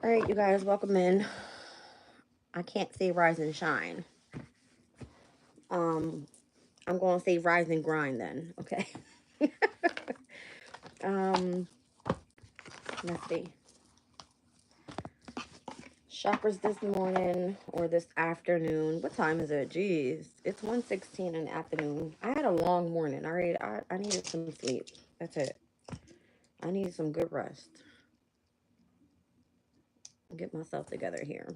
All right, you guys, welcome in. I can't say rise and shine. I'm going to say rise and grind then, okay? um, let's see. Chakras this morning or this afternoon. What time is it? Jeez, it's 1:16 in the afternoon. I had a long morning, all right? I needed some sleep. That's it. I needed some good rest. Get myself together here.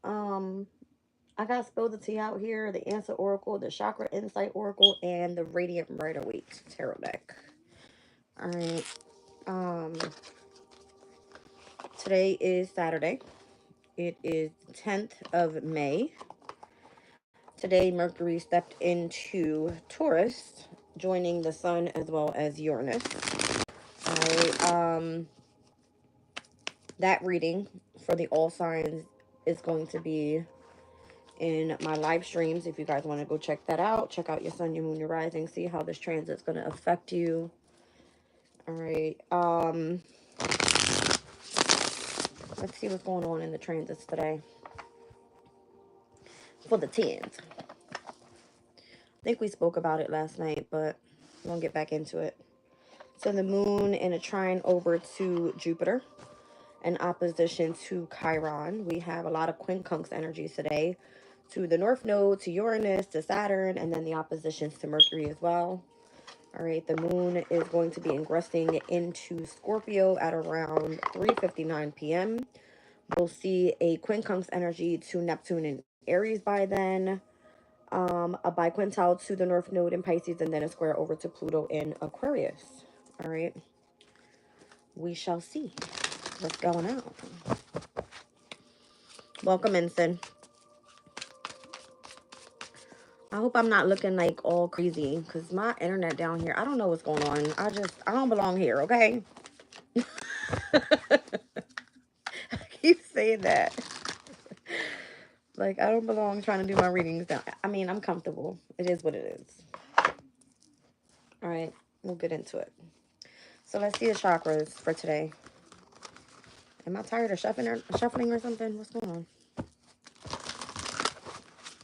Um, I got Spill the Tea out here, the Answer Oracle, the Chakra Insight Oracle, and the Radiant Brighter Week Tarot deck. All right. Um, Today is Saturday. It is 10th of May. Today, Mercury stepped into Taurus, joining the Sun as well as Uranus. All right. That reading for the all signs is going to be in my live streams. If you guys want to go check that out, check out your sun, your moon, your rising, see how this transit's going to affect you. All right. Let's see what's going on in the transits today for the 10th. I think we spoke about it last night, but I'm going to get back into it. So the moon in a trine over to Jupiter, in opposition to Chiron. We have a lot of quincunx energies today, to the North Node, to Uranus, to Saturn, and then the oppositions to Mercury as well. All right, the moon is going to be ingressing into Scorpio at around 3:59 p.m. We'll see a quincunx energy to Neptune and Aries by then. A biquintile to the North Node in Pisces, and then a square over to Pluto in Aquarius. All right. We shall see what's going on. Welcome, Ensign. I hope I'm not looking like all crazy because my internet down here, I don't know what's going on. I don't belong here, okay? I keep saying that. Like, I don't belong trying to do my readings down. I mean, I'm comfortable. It is what it is. All right, we'll get into it. So let's see the chakras for today. Am I tired of shuffling or something? What's going on?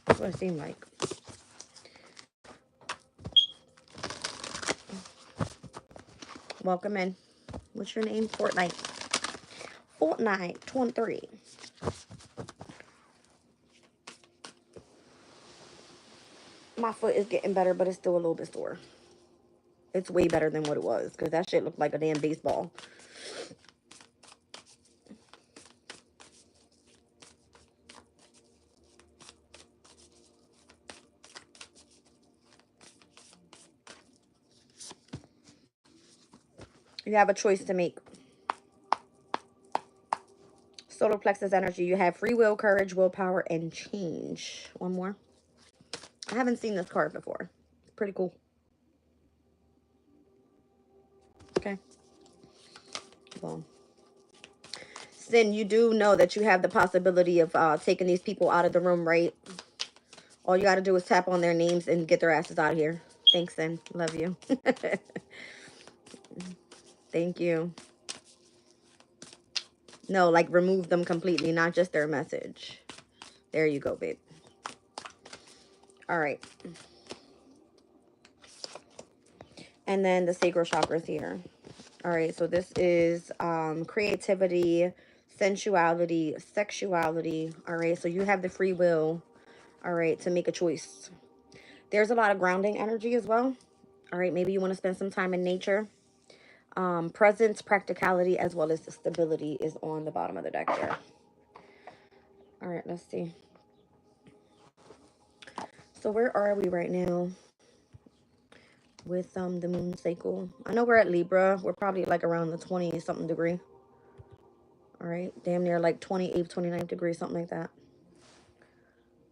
That's what it seemed like. Welcome in. What's your name? Fortnite. Fortnite 23. My foot is getting better, but it's still a little bit sore. It's way better than what it was because that shit looked like a damn baseball. You have a choice to make. Solar plexus energy. You have free will, courage, willpower, and change. One more. I haven't seen this card before. It's pretty cool. Okay. Well, Sin, you do know that you have the possibility of taking these people out of the room, right? All you got to do is tap on their names and get their asses out of here. Thanks, Sin. Love you. Thank you. No, like remove them completely, not just their message. There you go, babe. All right. And then the sacral chakras here. All right, so this is creativity, sensuality, sexuality. All right, so you have the free will, all right, to make a choice. There's a lot of grounding energy as well. All right, maybe you want to spend some time in nature. Presence, practicality, as well as the stability is on the bottom of the deck there. All right, let's see. So where are we right now with the moon cycle? I know we're at Libra. We're probably like around the 20-something degree. All right, damn near like 28th, 29th degree, something like that.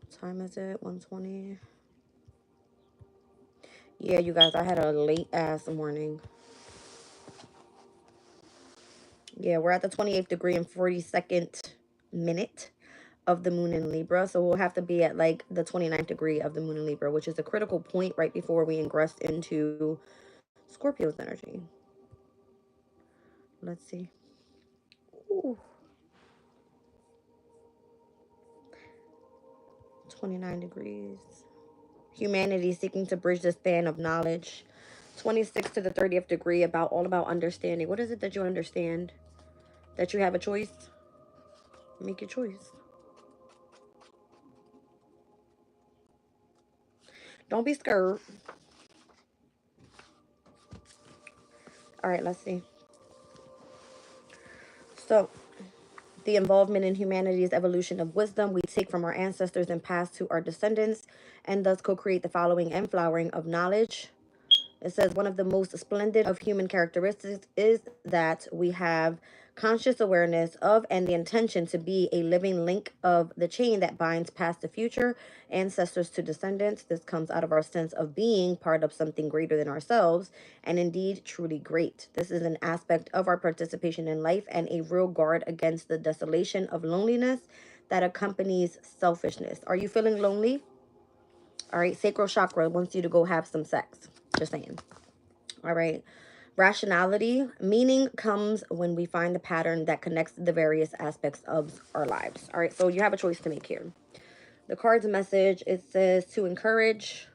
What time is it? 1:20. Yeah, you guys, I had a late ass morning. Yeah, we're at the 28th degree and 42nd minute of the moon in Libra. So we'll have to be at like the 29th degree of the moon in Libra, which is a critical point right before we ingress into Scorpio's energy. Let's see. Ooh. 29 degrees. Humanity seeking to bridge the span of knowledge. 26 to the 30th degree, all about understanding. What is it that you understand? That you have a choice? Make your choice. Don't be scared. All right, let's see. So, the involvement in humanity's evolution of wisdom we take from our ancestors and pass to our descendants, and thus co-create the following and flowering of knowledge. It says one of the most splendid of human characteristics is that we have conscious awareness of and the intention to be a living link of the chain that binds past to future, ancestors to descendants. This comes out of our sense of being part of something greater than ourselves, and indeed truly great. This is an aspect of our participation in life and a real guard against the desolation of loneliness that accompanies selfishness. Are you feeling lonely? All right, sacral chakra wants you to go have some sex. Just saying. All right. Rationality, meaning comes when we find the pattern that connects the various aspects of our lives. All right, so you have a choice to make here. The card's message, it says to encourage.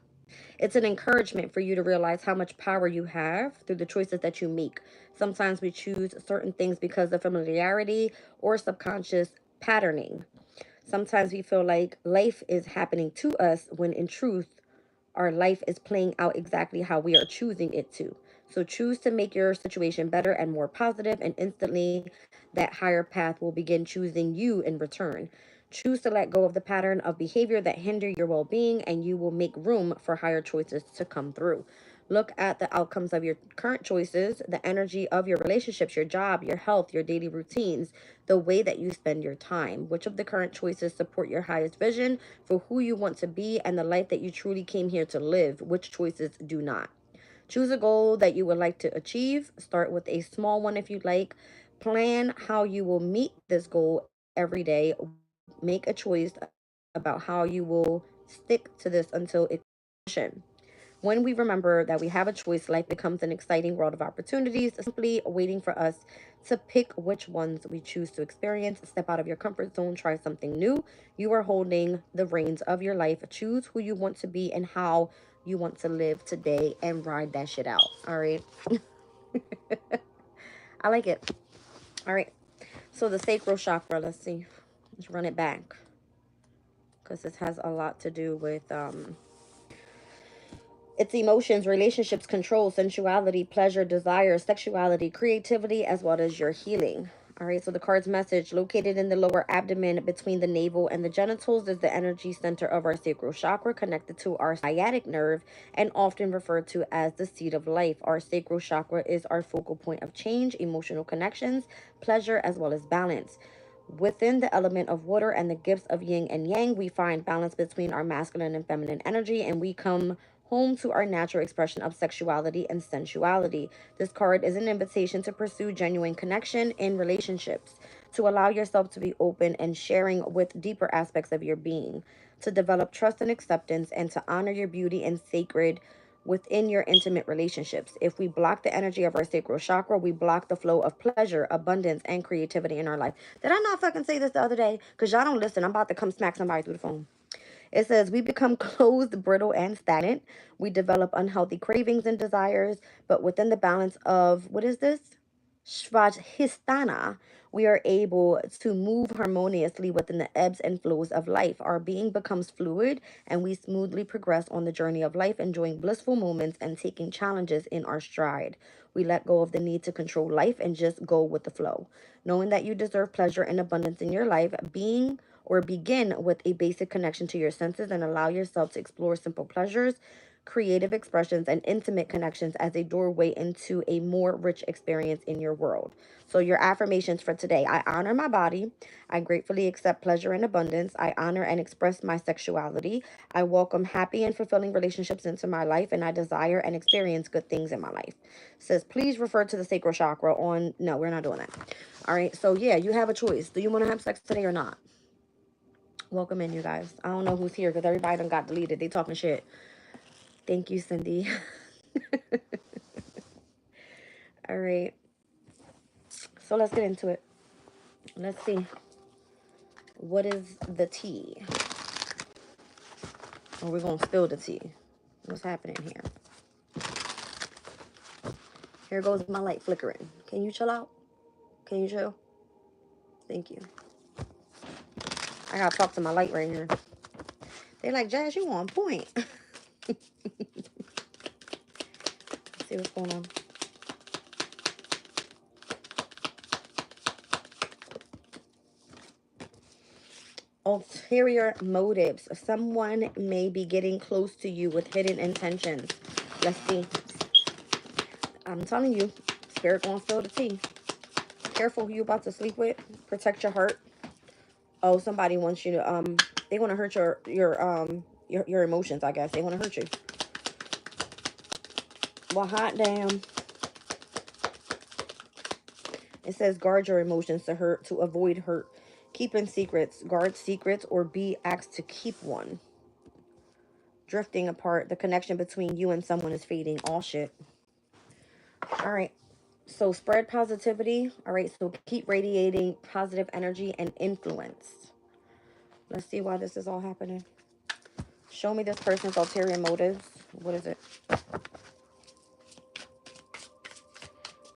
It's an encouragement for you to realize how much power you have through the choices that you make. Sometimes we choose certain things because of familiarity or subconscious patterning. Sometimes we feel like life is happening to us when in truth, our life is playing out exactly how we are choosing it to. So choose to make your situation better and more positive, and instantly that higher path will begin choosing you in return. Choose to let go of the pattern of behavior that hinder your well-being, and you will make room for higher choices to come through. Look at the outcomes of your current choices, the energy of your relationships, your job, your health, your daily routines, the way that you spend your time. Which of the current choices support your highest vision for who you want to be and the life that you truly came here to live? Which choices do not? Choose a goal that you would like to achieve. Start with a small one if you'd like. Plan how you will meet this goal every day. Make a choice about how you will stick to this until it comes. When we remember that we have a choice, life becomes an exciting world of opportunities, simply waiting for us to pick which ones we choose to experience. Step out of your comfort zone, try something new. You are holding the reins of your life. Choose who you want to be and how you want to live today and ride that shit out. All right. I like it. All right. So the sacral chakra, let's see. Let's run it back because this has a lot to do with its emotions, relationships, control, sensuality, pleasure, desire, sexuality, creativity, as well as your healing. All right, so the card's message, located in the lower abdomen between the navel and the genitals, is the energy center of our sacral chakra, connected to our sciatic nerve and often referred to as the seat of life. Our sacral chakra is our focal point of change, emotional connections, pleasure, as well as balance. Within the element of water and the gifts of yin and yang, we find balance between our masculine and feminine energy, and we come home to our natural expression of sexuality and sensuality. This card is an invitation to pursue genuine connection in relationships, to allow yourself to be open and sharing with deeper aspects of your being, to develop trust and acceptance, and to honor your beauty and sacred within your intimate relationships. If we block the energy of our sacral chakra, we block the flow of pleasure, abundance, and creativity in our life. Did I not fucking say this the other day? Because y'all don't listen. I'm about to come smack somebody through the phone. It says we become closed, brittle, and stagnant. We develop unhealthy cravings and desires, but within the balance of, what is this? Svajhistana, we are able to move harmoniously within the ebbs and flows of life. Our being becomes fluid, and we smoothly progress on the journey of life, enjoying blissful moments and taking challenges in our stride. We let go of the need to control life and just go with the flow. Knowing that you deserve pleasure and abundance in your life, being or begin with a basic connection to your senses and allow yourself to explore simple pleasures, creative expressions, and intimate connections as a doorway into a more rich experience in your world. So, your affirmations for today: I honor my body. I gratefully accept pleasure and abundance. I honor and express my sexuality. I welcome happy and fulfilling relationships into my life, and I desire and experience good things in my life. It says, please refer to the sacral chakra on. No, we're not doing that. All right. So, yeah, you have a choice. Do you want to have sex today or not? Welcome in, you guys. I don't know who's here because everybody done got deleted. They talking shit. Thank you, Cindy. All right. So let's get into it. Let's see. What is the tea? Or we're going to spill the tea. What's happening here? Here goes my light flickering. Can you chill out? Can you chill? Thank you. I gotta talk to my light right here. They're like, Jazz, you on point. Let's see what's going on. Ulterior motives. Someone may be getting close to you with hidden intentions. Let's see. I'm telling you, spirit gonna spill the tea. Careful who you about to sleep with. Protect your heart. Oh, somebody wants you to they want to hurt your emotions, I guess. They want to hurt you. Well, hot damn. It says guard your emotions to avoid hurt. Keeping secrets. Guard secrets or be asked to keep one. Drifting apart. The connection between you and someone is fading. All shit. All right. So spread positivity. All right. So keep radiating positive energy and influence. Let's see why this is all happening. Show me this person's ulterior motives. What is it?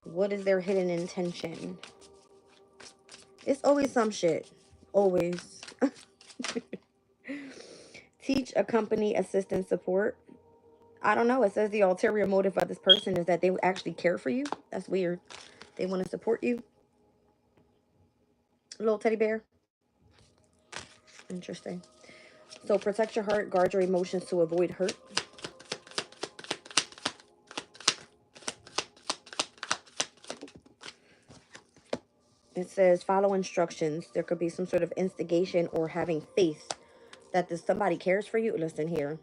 What is their hidden intention? It's always some shit. Always. Teach, accompany, assist, and support. I don't know. It says the ulterior motive of this person is that they actually care for you. That's weird. They want to support you. Little teddy bear. Interesting. So protect your heart. Guard your emotions to avoid hurt. It says follow instructions. There could be some sort of instigation or having faith that somebody cares for you. Listen here.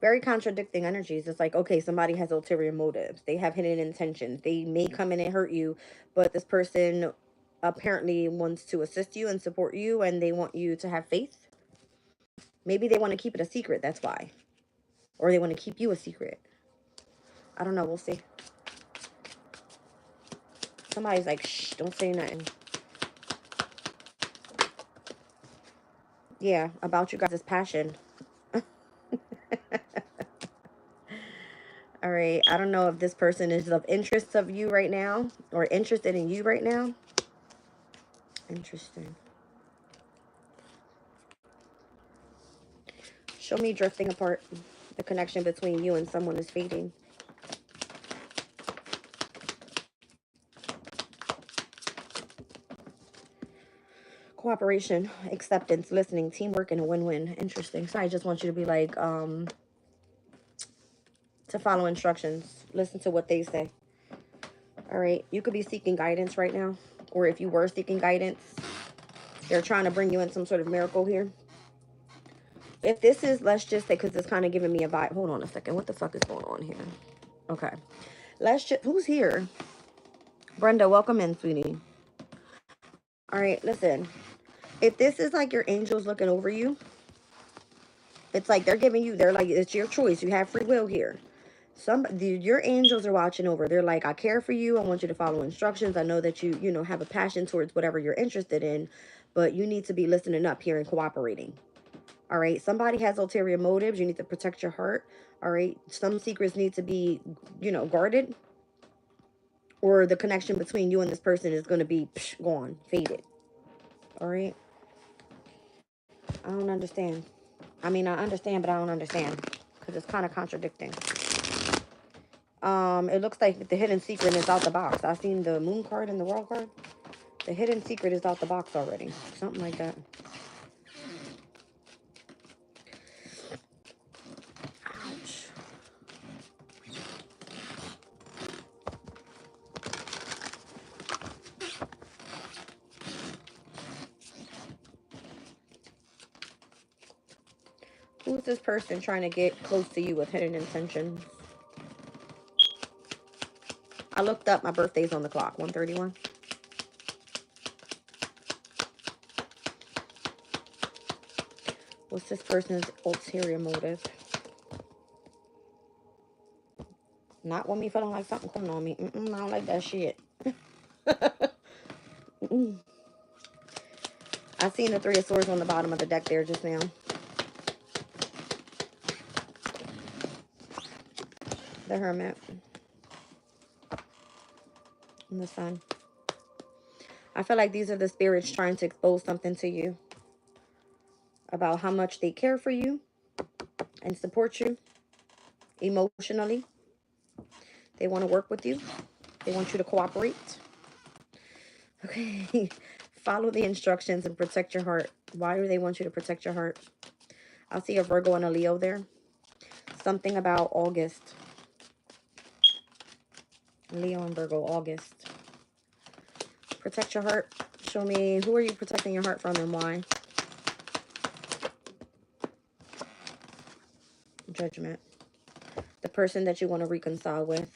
Very contradicting energies. It's like, okay, somebody has ulterior motives. They have hidden intentions. They may come in and hurt you, but this person apparently wants to assist you and support you, and they want you to have faith. Maybe they want to keep it a secret. That's why. Or they want to keep you a secret. I don't know. We'll see. Somebody's like, shh, don't say nothing. Yeah, about you guys' passion. All right. I don't know if this person is of interest of you right now or interested in you right now. Interesting. Show me drifting apart. The connection between you and someone is fading. Cooperation, acceptance, listening, teamwork, and a win-win. Interesting. So I just want you to be like, to follow instructions. Listen to what they say. All right. You could be seeking guidance right now. Or if you were seeking guidance, they're trying to bring you in some sort of miracle here. If this is, let's just say, because it's kind of giving me a vibe. Hold on a second. What the fuck is going on here? Okay. Let's just, who's here? Brenda, welcome in, sweetie. All right, listen. If this is like your angels looking over you, it's like they're giving you, they're like, it's your choice. You have free will here. Your angels are watching over. They're like, I care for you. I want you to follow instructions. I know that you have a passion towards whatever you're interested in, but you need to be listening up here and cooperating. All right. Somebody has ulterior motives. You need to protect your heart. All right. Some secrets need to be, guarded, or the connection between you and this person is going to be gone, faded. All right. I don't understand. I mean, I understand, but I don't understand because it's kind of contradicting. It looks like the hidden secret is out the box. I've seen the moon card and the world card. The hidden secret is out the box already. Something like that. Ouch. Who's this person trying to get close to you with hidden intentions? I looked up. My birthday's on the clock. 1:31. What's this person's ulterior motive? Not want me feeling like something coming on me. I don't like that shit. I seen the Three of Swords on the bottom of the deck there just now. The Hermit. And the Sun. I feel like these are the spirits trying to expose something to you about how much they care for you and support you emotionally. They want to work with you. They want you to cooperate. Okay. Follow the instructions and protect your heart. Why do they want you to protect your heart? I'll see a Virgo and a Leo there. Something about August. Leo and Virgo, August. Protect your heart. Show me, who are you protecting your heart from and why? Judgment. The person that you want to reconcile with.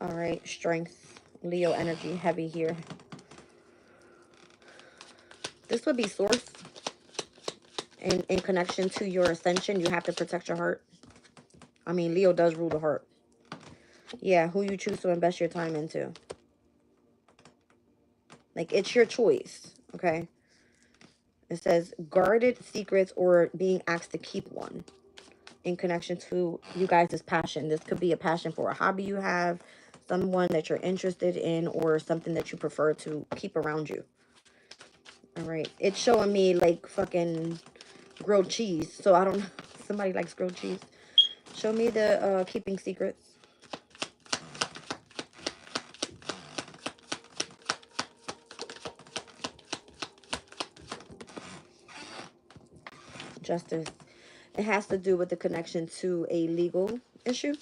All right, strength. Leo energy, heavy here. This would be source. In connection to your ascension, you have to protect your heart. I mean, Leo does rule the heart. Yeah, who you choose to invest your time into. Like, it's your choice, okay? It says guarded secrets or being asked to keep one in connection to you guys' passion. This could be a passion for a hobby you have, someone that you're interested in, or something that you prefer to keep around you. All right. It's showing me like fucking grilled cheese. So I don't know. Somebody likes grilled cheese. Show me the keeping secrets. Justice. It has to do with the connection to a legal issue.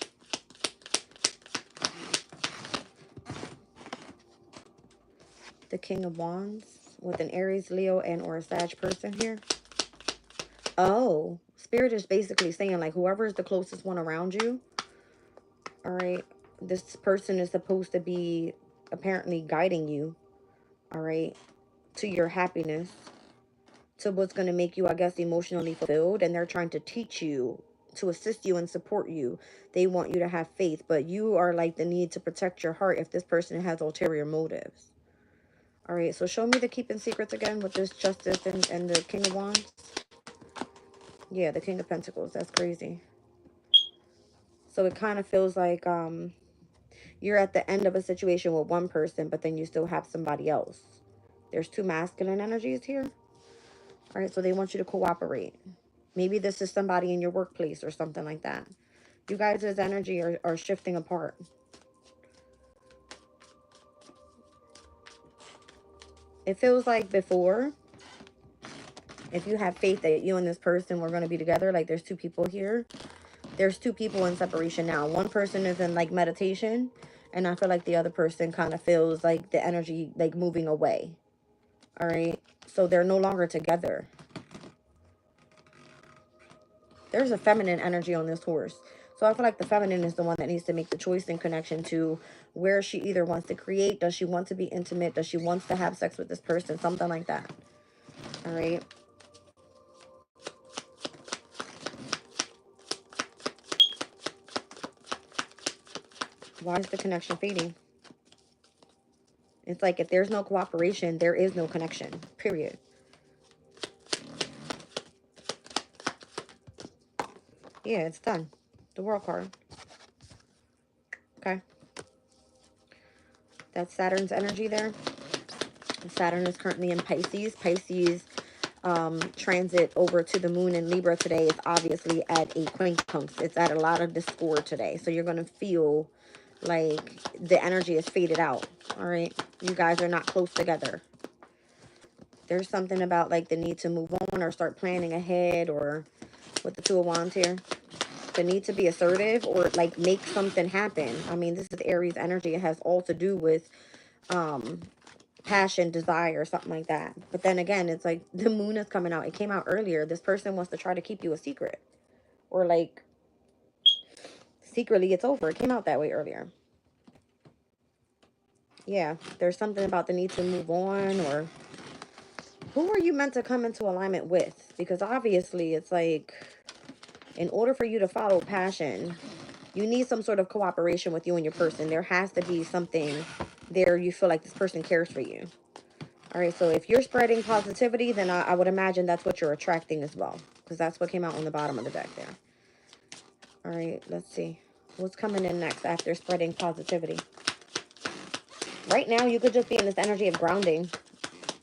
The King of Wands with an Aries, Leo, and or a Sag person here. Oh, Spirit is basically saying like whoever is the closest one around you. All right. This person is supposed to be apparently guiding you. All right. To your happiness. To what's going to make you, I guess, emotionally fulfilled. And they're trying to teach you, to assist you and support you. They want you to have faith. But you are like the need to protect your heart if this person has ulterior motives. All right. So show me the keeping secrets again with this Justice and the King of Wands. Yeah, the King of Pentacles. That's crazy. So it kind of feels like you're at the end of a situation with one person, but then you still have somebody else. There's two masculine energies here. All right, so they want you to cooperate. Maybe this is somebody in your workplace or something like that. You guys' energy are shifting apart. It feels like before, if you have faith that you and this person were going to be together, like there's two people here. There's two people in separation now. One person is in like meditation, and I feel like the other person kind of feels like the energy like moving away. All right, so they're no longer together. There's a feminine energy on this horse. So I feel like the feminine is the one that needs to make the choice in connection to where she either wants to create, does she want to be intimate, does she want to have sex with this person, something like that. All right. Why is the connection fading? It's like if there's no cooperation, there is no connection, period. Yeah, it's done. The World card. Okay. That's Saturn's energy there. Saturn is currently in Pisces. Pisces transit over to the moon in Libra today is obviously at a quincunx. It's at a lot of discord today. So you're going to feel like the energy is faded out. All right. You guys are not close together. There's something about like the need to move on or start planning ahead, or with the Two of Wands here. The need to be assertive or like make something happen. I mean, this is Aries energy. It has all to do with passion, desire, something like that. But then again, it's like the moon is coming out. It came out earlier. This person wants to try to keep you a secret, or like secretly it's over. It came out that way earlier. Yeah, there's something about the need to move on, or who are you meant to come into alignment with? Because obviously it's like in order for you to follow passion, you need some sort of cooperation with you and your person. There has to be something there you feel like this person cares for you. All right, so if you're spreading positivity, then I would imagine that's what you're attracting as well. because that's what came out on the bottom of the deck there. All right, let's see. What's coming in next after spreading positivity? Right now, you could just be in this energy of grounding,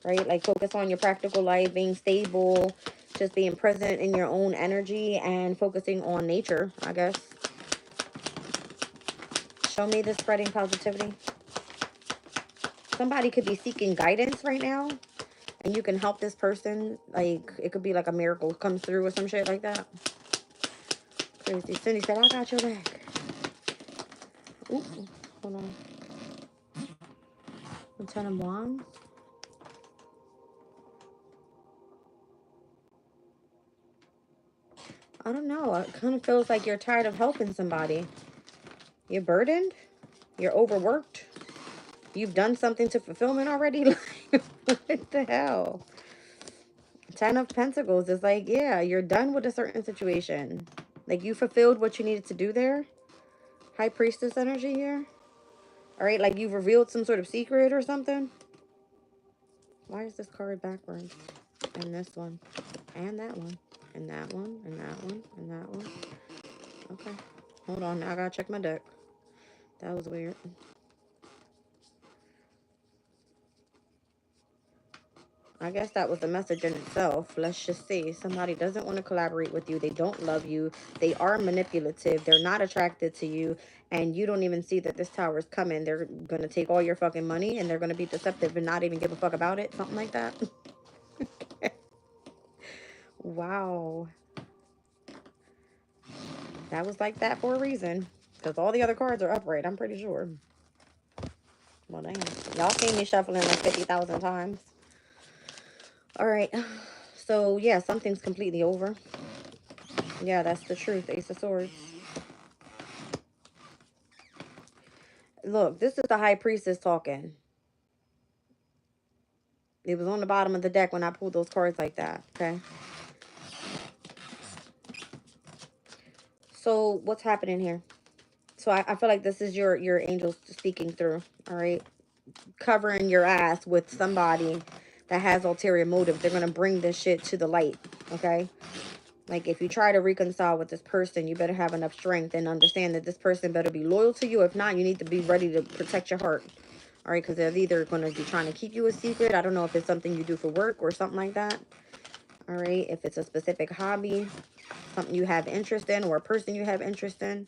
right? Like focus on your practical life, being stable, just being present in your own energy and focusing on nature, I guess. Show me the spreading positivity. Somebody could be seeking guidance right now, and you can help this person. Like, it could be like a miracle comes through or some shit like that. Crazy. Cindy said, I got your back. Ooh, hold on. The Ten of Wands. I don't know. It kind of feels like you're tired of helping somebody. You're burdened. You're overworked. You've done something to fulfillment already. Like, what the hell? Ten of Pentacles is like, yeah, you're done with a certain situation. Like, you fulfilled what you needed to do there. High Priestess energy here. All right, like you've revealed some sort of secret or something. Why is this card backwards? And this one. And that one. And that one. And that one. And that one. Okay. Hold on. Now I gotta check my deck. That was weird. I guess that was the message in itself. Let's just see. Somebody doesn't want to collaborate with you. They don't love you. They are manipulative. They're not attracted to you. And you don't even see that this tower is coming. They're going to take all your fucking money. And they're going to be deceptive and not even give a fuck about it. Something like that. Wow. That was like that for a reason. Because all the other cards are upright. I'm pretty sure. Well, damn. Y'all seen me shuffling like 50,000 times. All right. So, yeah, something's completely over. Yeah, that's the truth. Ace of Swords. Look, this is the High Priestess talking. It was on the bottom of the deck when I pulled those cards like that, okay? So, what's happening here? So, I feel like this is your angels speaking through, all right? Covering your ass with somebody that has ulterior motive. They're going to bring this shit to the light, okay? Like, if you try to reconcile with this person, you better have enough strength and understand that this person better be loyal to you. If not, you need to be ready to protect your heart. All right, because they're either going to be trying to keep you a secret. I don't know if it's something you do for work or something like that. All right, if it's a specific hobby, something you have interest in, or a person you have interest in.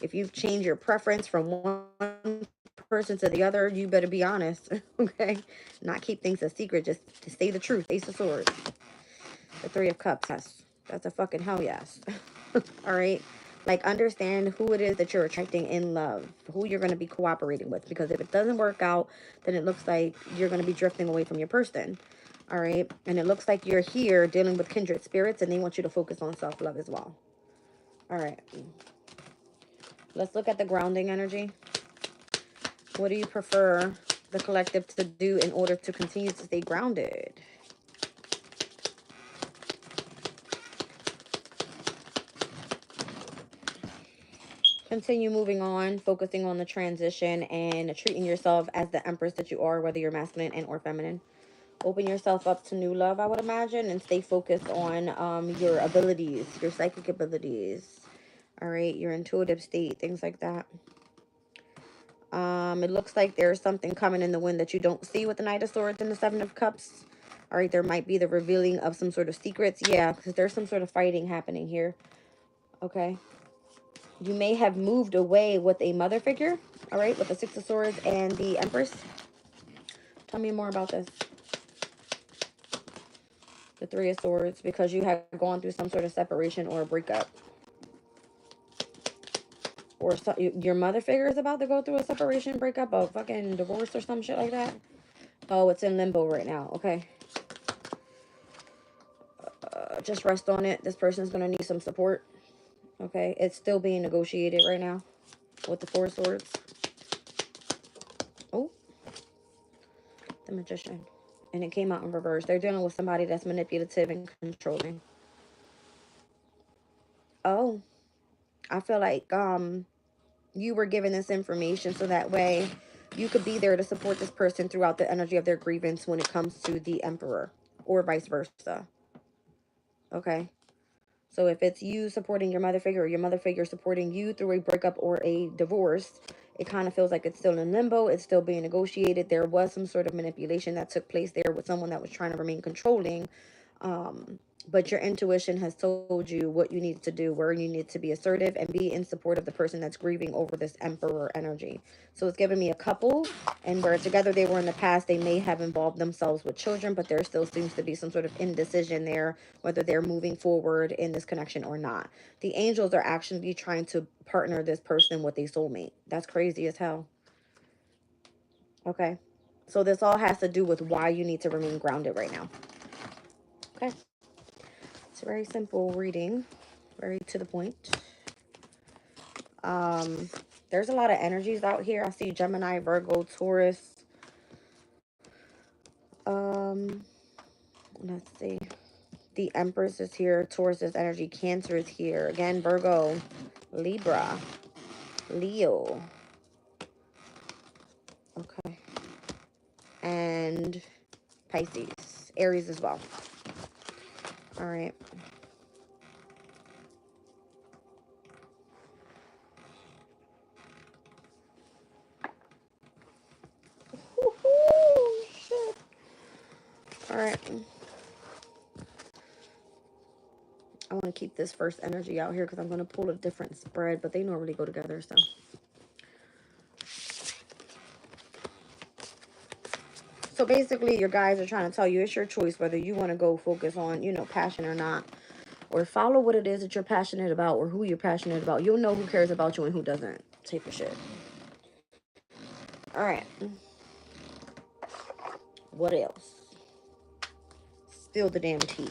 If you've changed your preference from one person to the other, you better be honest, okay? Not keep things a secret, just to say the truth. Ace of Swords. The Three of Cups, yes. That's a fucking hell yes. All right? Like, understand who it is that you're attracting in love, who you're going to be cooperating with. Because if it doesn't work out, then it looks like you're going to be drifting away from your person. All right? And it looks like you're here dealing with kindred spirits, and they want you to focus on self-love as well. All right. Let's look at the grounding energy. What do you prefer the collective to do in order to continue to stay grounded? Continue moving on, focusing on the transition and treating yourself as the empress that you are, whether you're masculine and or feminine. Open yourself up to new love, I would imagine, and stay focused on your abilities, your psychic abilities. All right, your intuitive state, things like that. It looks like there's something coming in the wind that you don't see with the Knight of Swords and the Seven of Cups. All right, there might be the revealing of some sort of secrets. Yeah, because there's some sort of fighting happening here. Okay. You may have moved away with a mother figure, all right, with the Six of Swords and the Empress. Tell me more about this. The Three of Swords, because you have gone through some sort of separation or a breakup. Or so, your mother figure is about to go through a separation, breakup, a fucking divorce or some shit like that. Oh, it's in limbo right now. Okay. Just rest on it. This person's going to need some support. Okay. It's still being negotiated right now with the Four of Swords. Oh. The Magician. And it came out in reverse. They're dealing with somebody that's manipulative and controlling. Oh. I feel like you were given this information so that way you could be there to support this person throughout the energy of their grievance when it comes to the Emperor, or vice versa. Okay. So if it's you supporting your mother figure or your mother figure supporting you through a breakup or a divorce, it kind of feels like it's still in limbo. It's still being negotiated. There was some sort of manipulation that took place there with someone that was trying to remain controlling. But your intuition has told you what you need to do, where you need to be assertive and be in support of the person that's grieving over this emperor energy. So it's giving me a couple, and where together they were in the past, they may have involved themselves with children, but there still seems to be some sort of indecision there, whether they're moving forward in this connection or not. The angels are actually trying to partner this person with a soulmate. That's crazy as hell. Okay. So this all has to do with why you need to remain grounded right now. Okay. It's a very simple reading, very to the point. There's a lot of energies out here. I see Gemini, Virgo, Taurus. Let's see. The Empress is here. Taurus is energy. Cancer is here. Again, Virgo, Libra, Leo. Okay. And Pisces. Aries as well. All right. Shit. All right. I want to keep this first energy out here because I'm going to pull a different spread, but they normally go together, so. So basically, your guys are trying to tell you it's your choice whether you want to go focus on, you know, passion or not, or follow what it is that you're passionate about or who you're passionate about. You'll know who cares about you and who doesn't. Type of shit. All right. What else? Spill the damn tea.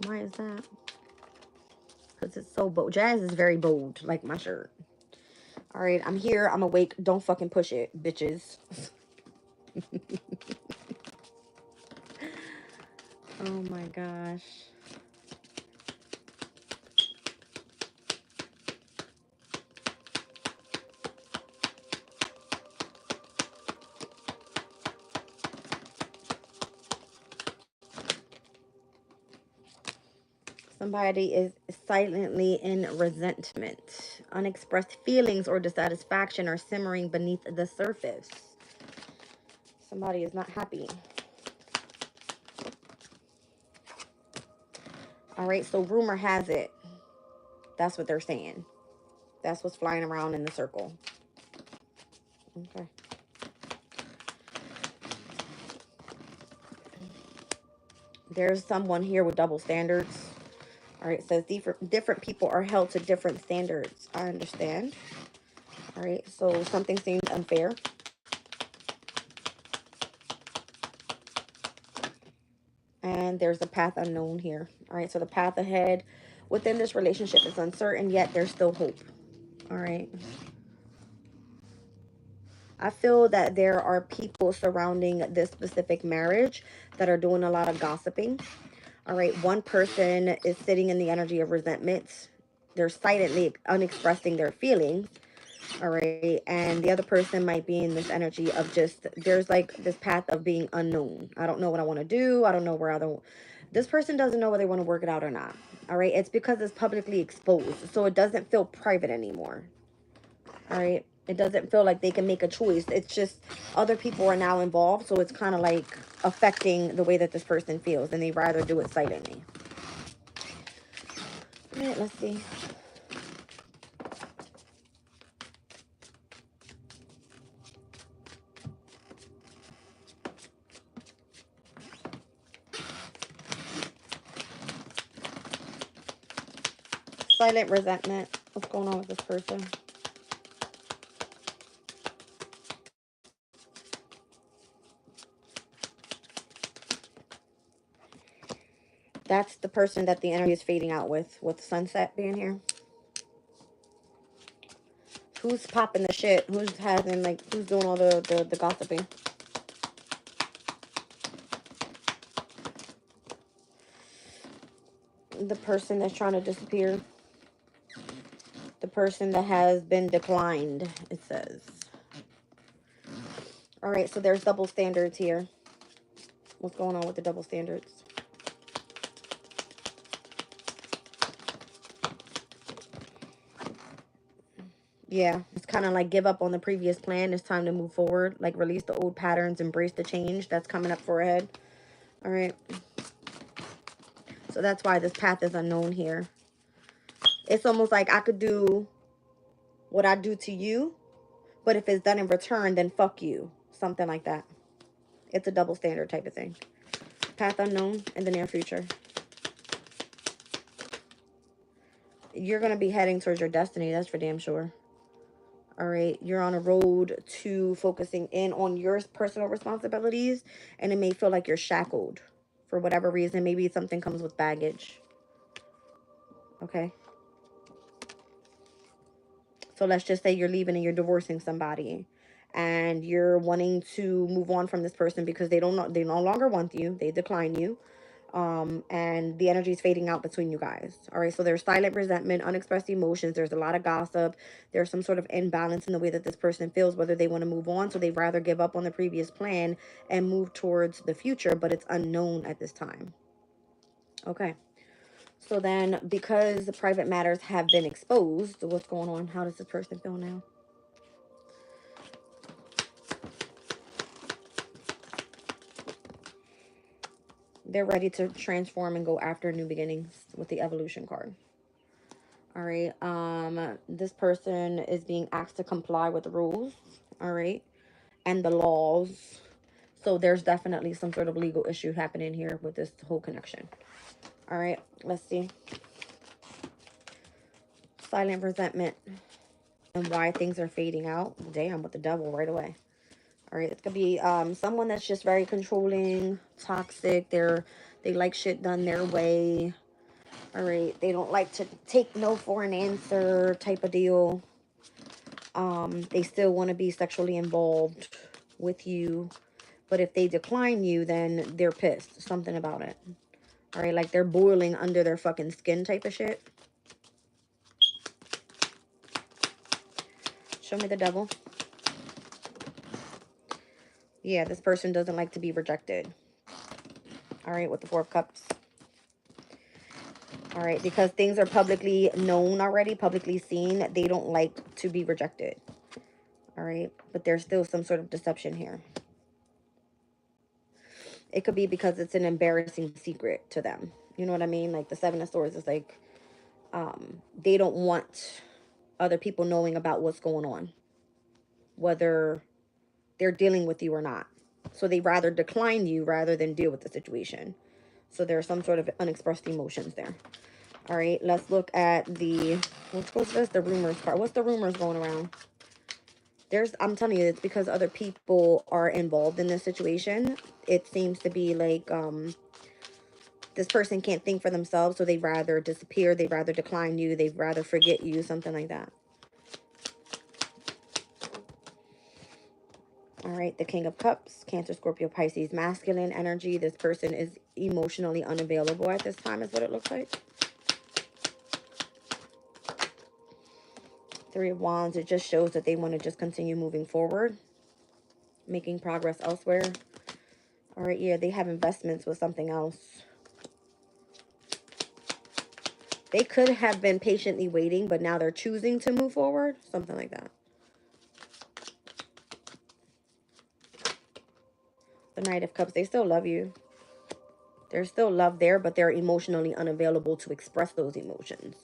Why is that? Because it's so bold. Jazz is very bold, like my shirt. All right, I'm here. I'm awake. Don't fucking push it, bitches. Oh my gosh. Somebody is silently in resentment. Unexpressed feelings or dissatisfaction are simmering beneath the surface. Somebody is not happy. All right, so rumor has it. That's what they're saying. That's what's flying around in the circle. Okay. There's someone here with double standards. All right, it says different people are held to different standards. I understand. All right, so something seems unfair. And there's a path unknown here. All right, so the path ahead within this relationship is uncertain, yet there's still hope. All right. I feel that there are people surrounding this specific marriage that are doing a lot of gossiping. All right, one person is sitting in the energy of resentment. They're silently unexpressing their feelings. All right, and the other person might be in this energy of just, there's like this path of being unknown. I don't know what I want to do. I don't know where this person doesn't know whether they want to work it out or not. All right, it's because it's publicly exposed, so it doesn't feel private anymore. All right, it doesn't feel like they can make a choice. It's just other people are now involved, so it's kind of like affecting the way that this person feels, and they rather do it silently. All right, let's see. Silent resentment. What's going on with this person? That's the person that the energy is fading out with sunset being here. Who's popping the shit? Who's having, like, who's doing all the gossiping? The person that's trying to disappear. The person that has been declined, it says. All right, so there's double standards here. What's going on with the double standards? Yeah, it's kind of like give up on the previous plan. It's time to move forward. Like release the old patterns, embrace the change that's coming up for ahead. All right. So that's why this path is unknown here. It's almost like I could do what I do to you, but if it's done in return, then fuck you. Something like that. It's a double standard type of thing. Path unknown in the near future. You're going to be heading towards your destiny. That's for damn sure. All right. You're on a road to focusing in on your personal responsibilities, and it may feel like you're shackled for whatever reason. Maybe something comes with baggage. Okay. So let's just say you're leaving and you're divorcing somebody, and you're wanting to move on from this person because they no longer want you. They decline you. And the energy is fading out between you guys. All right. So there's silent resentment, unexpressed emotions. There's a lot of gossip. There's some sort of imbalance in the way that this person feels, whether they want to move on. So they'd rather give up on the previous plan and move towards the future, but it's unknown at this time. Okay. So then, because the private matters have been exposed, what's going on? How does this person feel now? They're ready to transform and go after new beginnings with the evolution card. All right. This person is being asked to comply with the rules. All right. And the laws. So there's definitely some sort of legal issue happening here with this whole connection. All right. Let's see. Silent resentment and why things are fading out. Damn, with the devil right away. All right. It's going to be someone that's just very controlling, toxic. They like shit done their way. All right. They don't like to take no for an answer type of deal. They still want to be sexually involved with you. But if they decline you, then they're pissed. Something about it. All right. Like they're boiling under their fucking skin type of shit. Show me the devil. Yeah, this person doesn't like to be rejected. All right. With the Four of Cups. All right, because things are publicly known already, publicly seen, they don't like to be rejected. All right, but there's still some sort of deception here. It could be because it's an embarrassing secret to them. You know what I mean? Like the Seven of Swords is like, they don't want other people knowing about what's going on, whether they're dealing with you or not. So they rather decline you rather than deal with the situation. So there's some sort of unexpressed emotions there. All right, let's look at the, what's this? The rumors part. What's the rumors going around? I'm telling you, it's because other people are involved in this situation. It seems to be like, this person can't think for themselves, so they'd rather disappear. They'd rather decline you. They'd rather forget you, something like that. All right, the King of Cups, Cancer, Scorpio, Pisces, masculine energy. This person is emotionally unavailable at this time is what it looks like. Three of Wands, it just shows that they want to just continue moving forward, making progress elsewhere. All right, yeah, they have investments with something else. They could have been patiently waiting, but now they're choosing to move forward, something like that. The Knight of Cups, they still love you. There's still love there, but they're emotionally unavailable to express those emotions.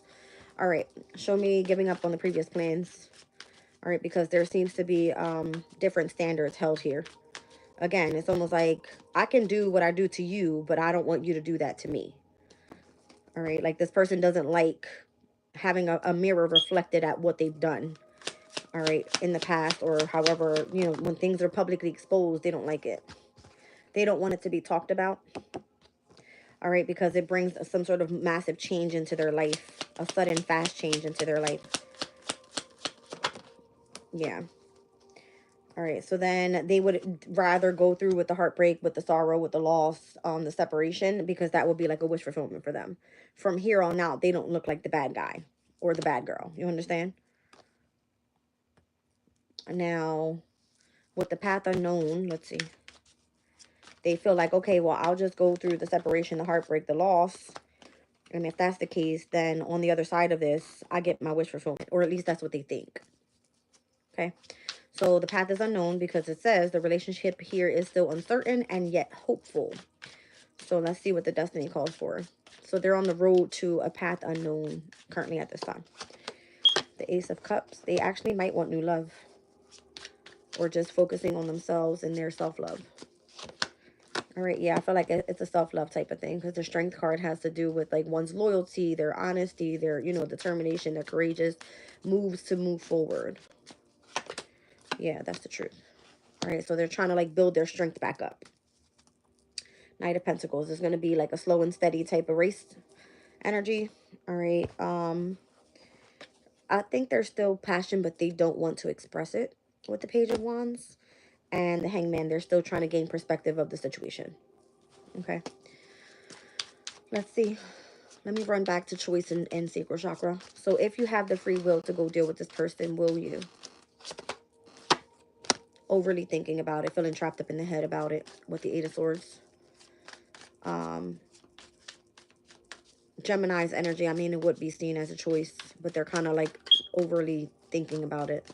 All right, show me giving up on the previous plans. All right, because there seems to be different standards held here. Again, it's almost like I can do what I do to you, but I don't want you to do that to me. All right, like this person doesn't like having a mirror reflected at what they've done. All right, in the past or however, you know, when things are publicly exposed, they don't like it. They don't want it to be talked about. All right, because it brings some sort of massive change into their life, a sudden fast change into their life. Yeah. All right, so then they would rather go through with the heartbreak, with the sorrow, with the loss, the separation, because that would be like a wish fulfillment for them. From here on out, they don't look like the bad guy or the bad girl. You understand? Now, with the path unknown, let's see. They feel like, okay, well, I'll just go through the separation, the heartbreak, the loss. And if that's the case, then on the other side of this, I get my wish fulfillment. Or at least that's what they think. Okay? So the path is unknown because it says the relationship here is still uncertain and yet hopeful. So let's see what the destiny calls for. So they're on the road to a path unknown currently at this time. The Ace of Cups. They actually might want new love. Or just focusing on themselves and their self-love. All right, yeah, I feel like it's a self-love type of thing because the Strength card has to do with like one's loyalty, their honesty, their, you know, determination, their courageous moves to move forward. Yeah, that's the truth. All right, so they're trying to like build their strength back up. Knight of Pentacles is going to be like a slow and steady type of race energy. All right, I think there's still passion, but they don't want to express it with the Page of Wands. And the Hangman, they're still trying to gain perspective of the situation. Okay. Let's see. Let me run back to choice and sacral chakra. So if you have the free will to go deal with this person, will you? Overly thinking about it, feeling trapped up in the head about it with the Eight of Swords. Gemini's energy, I mean, it would be seen as a choice, but they're kind of like overly thinking about it.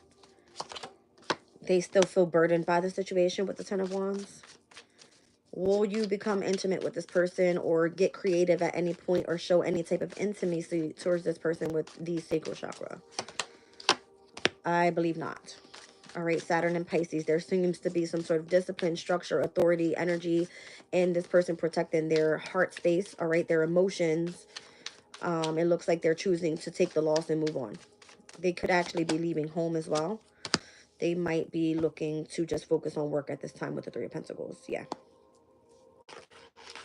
They still feel burdened by the situation with the Ten of Wands. Will you become intimate with this person or get creative at any point or show any type of intimacy towards this person with the sacral chakra? I believe not. All right, Saturn and Pisces, there seems to be some sort of discipline, structure, authority, energy in this person protecting their heart space, all right, their emotions. It looks like they're choosing to take the loss and move on. They could actually be leaving home as well. They might be looking to just focus on work at this time with the Three of Pentacles. Yeah.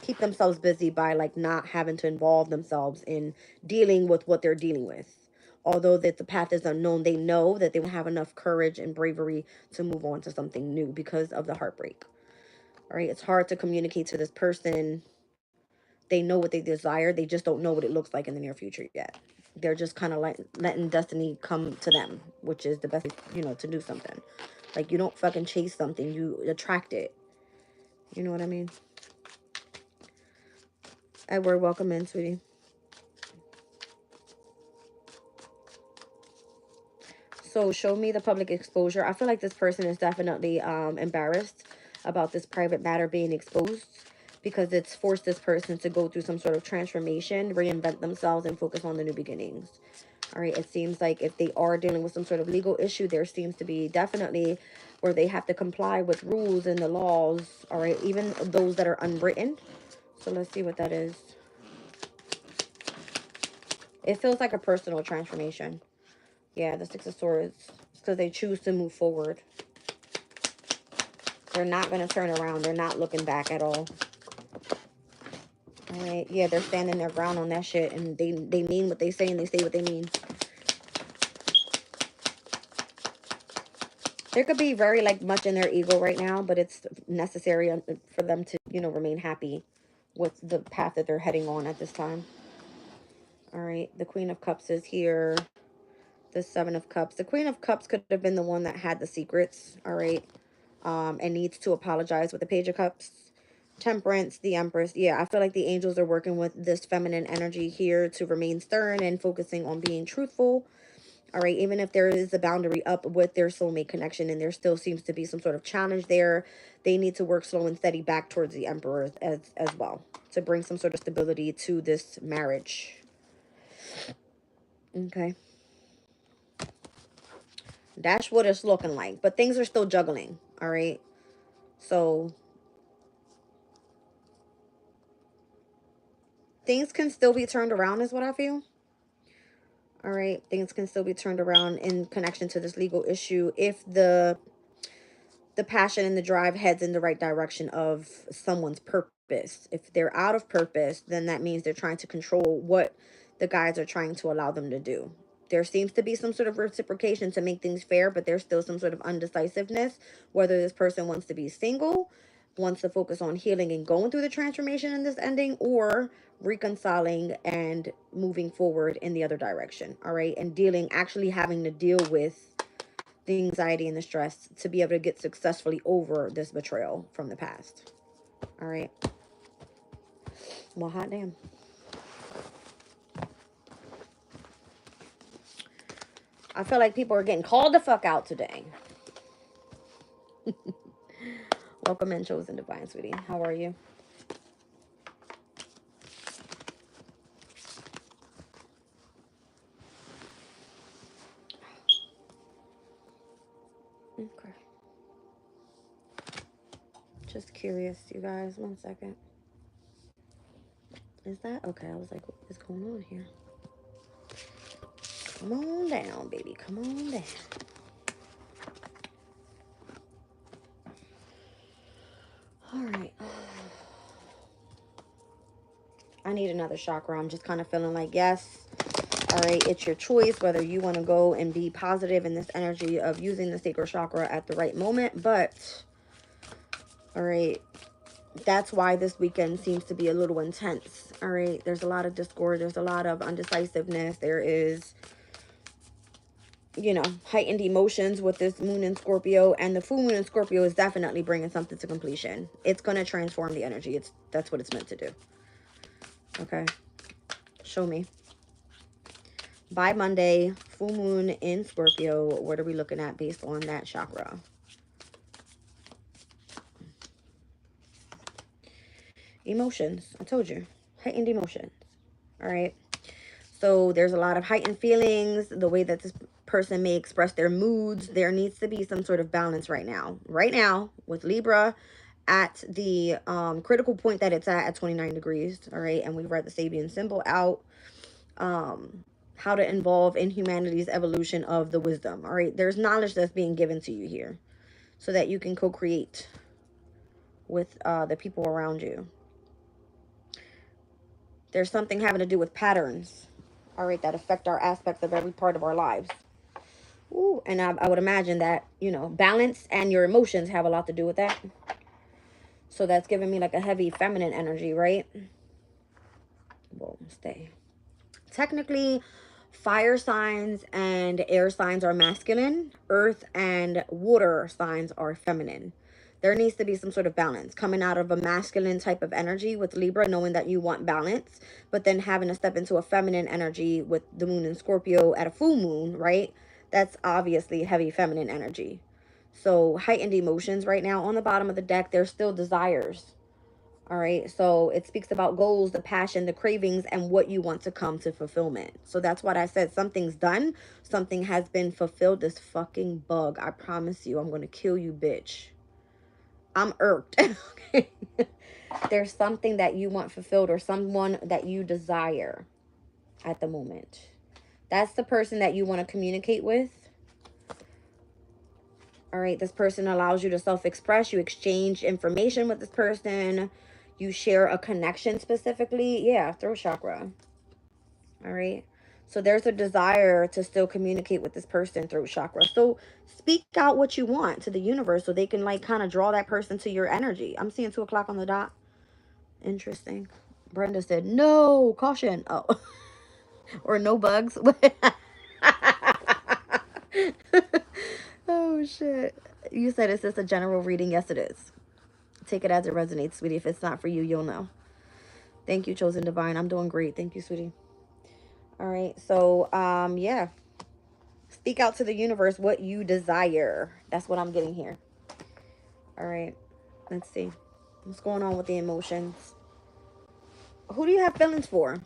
Keep themselves busy by like not having to involve themselves in dealing with what they're dealing with. Although that the path is unknown, they know that they won't have enough courage and bravery to move on to something new because of the heartbreak. All right, it's hard to communicate to this person. They know what they desire. They just don't know what it looks like in the near future yet. They're just kind of like letting destiny come to them, which is the best, you know, to do something. Like, you don't fucking chase something. You attract it. You know what I mean? Edward, welcome in, sweetie. So show me the public exposure. I feel like this person is definitely embarrassed about this private matter being exposed because it's forced this person to go through some sort of transformation, reinvent themselves, and focus on the new beginnings. All right, it seems like if they are dealing with some sort of legal issue, there seems to be definitely where they have to comply with rules and the laws, all right, even those that are unwritten. So let's see what that is. It feels like a personal transformation. Yeah, the Six of Swords. It's because they choose to move forward. They're not going to turn around. They're not looking back at all. All right. Yeah, they're standing their ground on that shit. And they mean what they say and they say what they mean. There could be very, like, much in their ego right now. But it's necessary for them to, you know, remain happy with the path that they're heading on at this time. All right. The Queen of Cups is here. The Seven of Cups. The Queen of Cups could have been the one that had the secrets. All right. And needs to apologize with the Page of Cups. Temperance, the Empress. Yeah, I feel like the angels are working with this feminine energy here to remain stern and focusing on being truthful. All right, even if there is a boundary up with their soulmate connection and there still seems to be some sort of challenge there, they need to work slow and steady back towards the Emperor as well to bring some sort of stability to this marriage. Okay. That's what it's looking like. But things are still juggling. All right. So things can still be turned around is what I feel. All right. Things can still be turned around in connection to this legal issue if the passion and the drive heads in the right direction of someone's purpose. If they're out of purpose, then that means they're trying to control what the guys are trying to allow them to do. There seems to be some sort of reciprocation to make things fair, but there's still some sort of undecisiveness, whether this person wants to be single, wants to focus on healing and going through the transformation in this ending, or reconciling and moving forward in the other direction. All right. And actually having to deal with the anxiety and the stress to be able to get successfully over this betrayal from the past. All right. Well, hot damn. I feel like people are getting called the fuck out today. Welcome in, Chosen Divine, sweetie. How are you? Okay. Just curious, you guys. 1 second. Is that okay? I was like, what is going on here? Come on down, baby. Come on down. All right. I need another chakra. I'm just kind of feeling like, yes. All right. It's your choice whether you want to go and be positive in this energy of using the sacral chakra at the right moment. But, all right. That's why this weekend seems to be a little intense. All right. There's a lot of discord. There's a lot of undecisiveness. There is, you know, heightened emotions with this moon in Scorpio, and the full moon in Scorpio is definitely bringing something to completion. It's going to transform the energy. That's what it's meant to do. Okay. Show me. By Monday, full moon in Scorpio. What are we looking at based on that chakra? Emotions. I told you. Heightened emotions. All right. So there's a lot of heightened feelings, the way that this person may express their moods. There needs to be some sort of balance right now. Right now, with Libra at the critical point that it's at 29 degrees. All right. And we read the Sabian symbol out. How to involve in humanity's evolution of the wisdom. All right. There's knowledge that's being given to you here so that you can co-create with the people around you. There's something having to do with patterns, all right, that affect our aspects of every part of our lives. Ooh, and I would imagine that, you know, balance and your emotions have a lot to do with that. So that's giving me like a heavy feminine energy, right? Well, stay. Technically, fire signs and air signs are masculine. Earth and water signs are feminine. There needs to be some sort of balance coming out of a masculine type of energy with Libra, knowing that you want balance, but then having to step into a feminine energy with the moon in Scorpio at a full moon, right? That's obviously heavy feminine energy. So heightened emotions right now on the bottom of the deck. There's still desires. All right. So it speaks about goals, the passion, the cravings, and what you want to come to fulfillment. So that's what I said. Something's done. Something has been fulfilled. This fucking bug. I promise you, I'm going to kill you, bitch. I'm irked. Okay. There's something that you want fulfilled or someone that you desire at the moment. That's the person that you want to communicate with. All right. This person allows you to self-express. You exchange information with this person. You share a connection specifically. Yeah. Throat chakra. All right. So there's a desire to still communicate with this person, throat chakra. So speak out what you want to the universe so they can like kind of draw that person to your energy. I'm seeing 2 o'clock on the dot. Interesting. Brenda said, no, caution. Oh, or no bugs. Oh, shit. You said, is this a general reading? Yes, it is. Take it as it resonates, sweetie. If it's not for you, you'll know. Thank you, Chosen Divine. I'm doing great. Thank you, sweetie. All right. So, yeah. Speak out to the universe what you desire. That's what I'm getting here. All right. Let's see. What's going on with the emotions? Who do you have feelings for?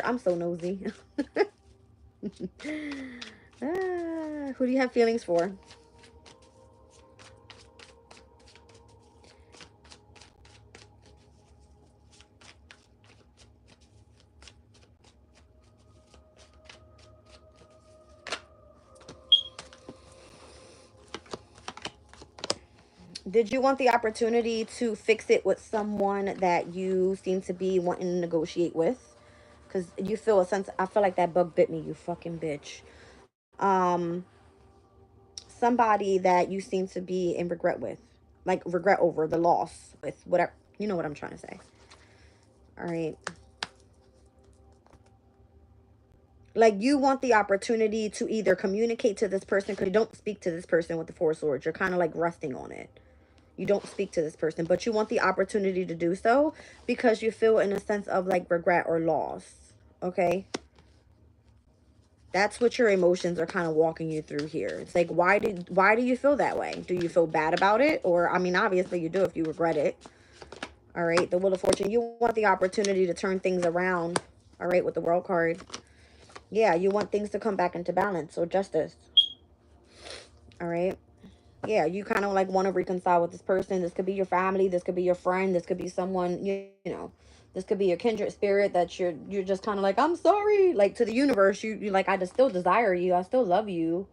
I'm so nosy. Who do you have feelings for? Did you want the opportunity to fix it with someone that you seem to be wanting to negotiate with? Because you feel a sense, I feel like that bug bit me, you fucking bitch. Somebody that you seem to be in regret with. Like, regret over the loss with whatever. You know what I'm trying to say. All right. Like, you want the opportunity to either communicate to this person, because you don't speak to this person with the Four of Swords. You're kind of like resting on it. You don't speak to this person, but you want the opportunity to do so because you feel in a sense of like regret or loss. Okay. That's what your emotions are kind of walking you through here. It's like, why do you feel that way? Do you feel bad about it? Or, I mean, obviously you do if you regret it. All right. The Wheel of Fortune. You want the opportunity to turn things around. All right. With the World card. Yeah. You want things to come back into balance. So justice. All right. Yeah. You kind of like want to reconcile with this person. This could be your family. This could be your friend. This could be someone, you know. This could be your kindred spirit that you're just kind of like, I'm sorry. Like, to the universe, you like, I just still desire you. I still love you.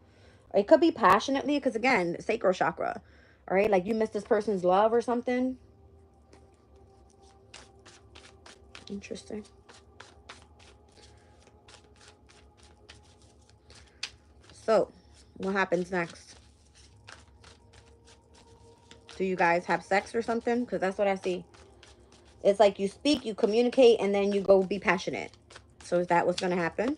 It could be passionately, because again, sacral chakra. All right, like you miss this person's love or something. Interesting. So, what happens next? Do you guys have sex or something? Because that's what I see. It's like you speak, you communicate, and then you go be passionate. So is that what's going to happen?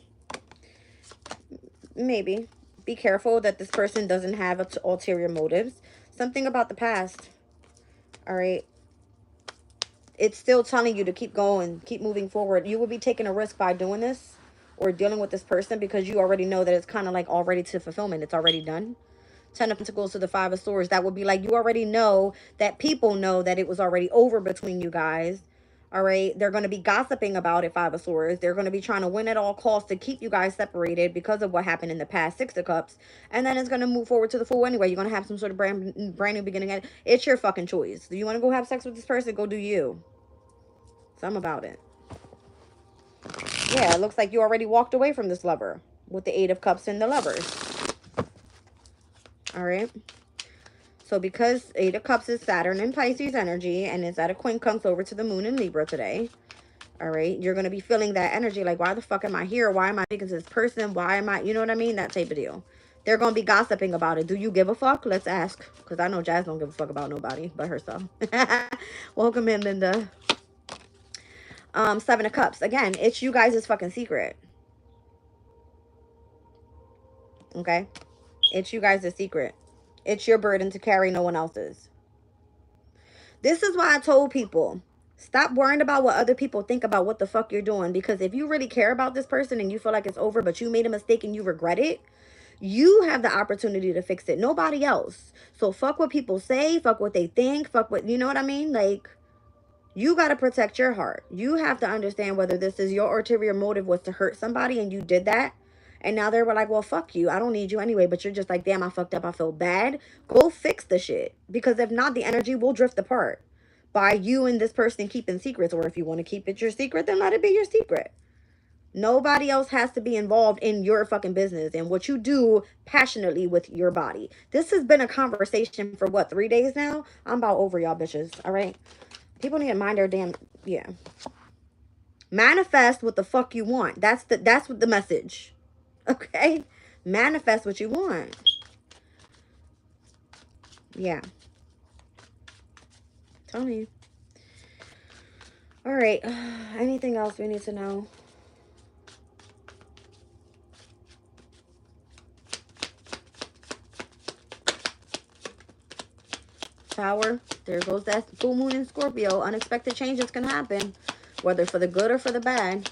Maybe. Be careful that this person doesn't have ulterior motives. Something about the past. All right. It's still telling you to keep going, keep moving forward. You will be taking a risk by doing this or dealing with this person because you already know that it's kind of like already to fulfillment. It's already done. Ten of Pentacles to the Five of Swords. That would be like you already know that people know that it was already over between you guys. All right. They're going to be gossiping about it, Five of Swords. They're going to be trying to win at all costs to keep you guys separated because of what happened in the past, Six of Cups. And then it's going to move forward to the Fool anyway. You're going to have some sort of brand new beginning. It's your fucking choice. Do you want to go have sex with this person? Go do you. Something about it. Yeah, it looks like you already walked away from this lover with the Eight of Cups and the Lovers. All right. So because Eight of Cups is Saturn and Pisces energy, and it's at a quincunx over to the Moon in Libra today. All right. You're going to be feeling that energy. Like, why the fuck am I here? Why am I speaking to this person? Why am I, you know what I mean? That type of deal. They're going to be gossiping about it. Do you give a fuck? Let's ask. Because I know Jazz don't give a fuck about nobody but herself. Welcome in, Linda. Seven of Cups. Again, it's you guys' fucking secret. Okay? It's you guys' secret. It's your burden to carry, no one else's. This is why I told people, stop worrying about what other people think about what the fuck you're doing. Because if you really care about this person and you feel like it's over, but you made a mistake and you regret it, you have the opportunity to fix it. Nobody else. So fuck what people say. Fuck what they think. Fuck what, you know what I mean? Like, you got to protect your heart. You have to understand whether this is your ulterior motive was to hurt somebody and you did that. And now they were like, well, fuck you. I don't need you anyway. But you're just like, damn, I fucked up. I feel bad. Go fix the shit. Because if not, the energy will drift apart by you and this person keeping secrets. Or if you want to keep it your secret, then let it be your secret. Nobody else has to be involved in your fucking business and what you do passionately with your body. This has been a conversation for what, 3 days now? I'm about over y'all bitches. All right. People need to mind their damn, yeah. Manifest what the fuck you want. That's what the message. Okay? Manifest what you want. Yeah. Tell me. All right. Anything else we need to know? Tower. There goes that full moon in Scorpio. Unexpected changes can happen, whether for the good or for the bad.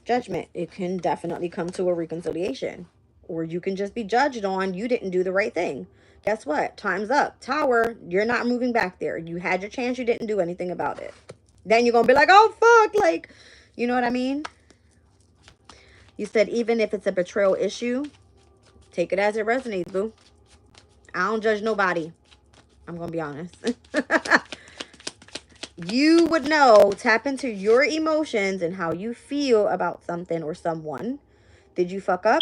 Judgment. It can definitely come to a reconciliation. Or you can just be judged on you didn't do the right thing. Guess what? Time's up. Tower, you're not moving back there. You had your chance. You didn't do anything about it. Then you're going to be like, oh, fuck. Like, you know what I mean? You said even if it's a betrayal issue, take it as it resonates, boo. I don't judge nobody. I'm going to be honest. You would know. Tap into your emotions and how you feel about something or someone. Did you fuck up?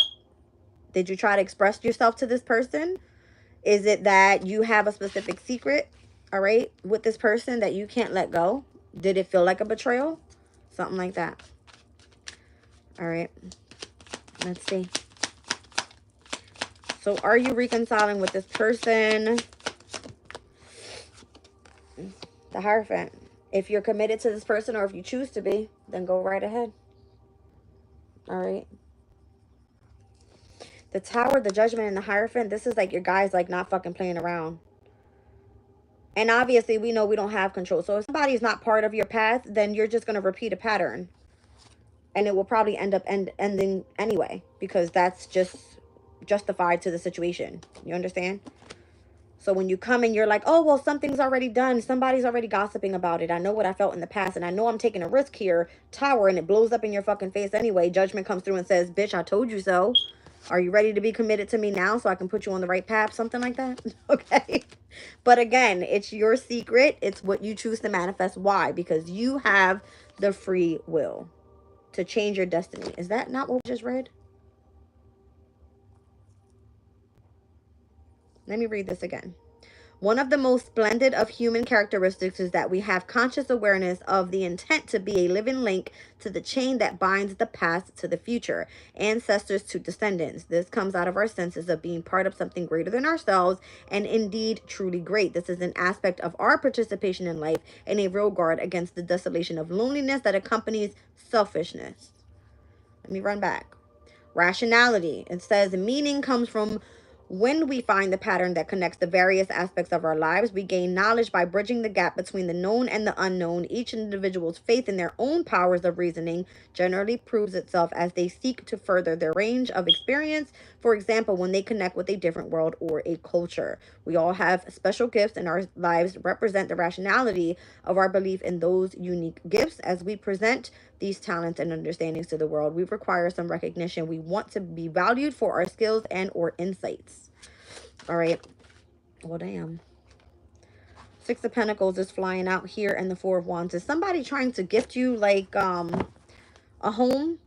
Did you try to express yourself to this person? Is it that you have a specific secret, all right, with this person that you can't let go? Did it feel like a betrayal? Something like that. All right. Let's see. So are you reconciling with this person? The Hierophant. If you're committed to this person, or if you choose to be, then go right ahead. All right. The Tower, the Judgment, and the Hierophant. This is like your guys like not fucking playing around. And obviously we know we don't have control. So if somebody's not part of your path, then you're just going to repeat a pattern. And it will probably end up ending anyway. Because that's just justified to the situation. You understand? So when you come and you're like, oh, well, something's already done. Somebody's already gossiping about it. I know what I felt in the past. And I know I'm taking a risk here. Tower, and it blows up in your fucking face anyway. Judgment comes through and says, bitch, I told you so. Are you ready to be committed to me now so I can put you on the right path? Something like that. Okay. But again, it's your secret. It's what you choose to manifest. Why? Because you have the free will to change your destiny. Is that not what we just read? Let me read this again. One of the most splendid of human characteristics is that we have conscious awareness of the intent to be a living link to the chain that binds the past to the future, ancestors to descendants. This comes out of our senses of being part of something greater than ourselves, and indeed truly great. This is an aspect of our participation in life and a real guard against the desolation of loneliness that accompanies selfishness. Let me run back. Rationality. It says meaning comes from when we find the pattern that connects the various aspects of our lives. We gain knowledge by bridging the gap between the known and the unknown. Each individual's faith in their own powers of reasoning generally proves itself as they seek to further their range of experience. For example, when they connect with a different world or a culture. We all have special gifts, and our lives represent the rationality of our belief in those unique gifts. As we present these talents and understandings to the world, we require some recognition. We want to be valued for our skills and or insights. All right. Well, damn. Six of Pentacles is flying out here, and the Four of Wands. Is somebody trying to gift you like a home?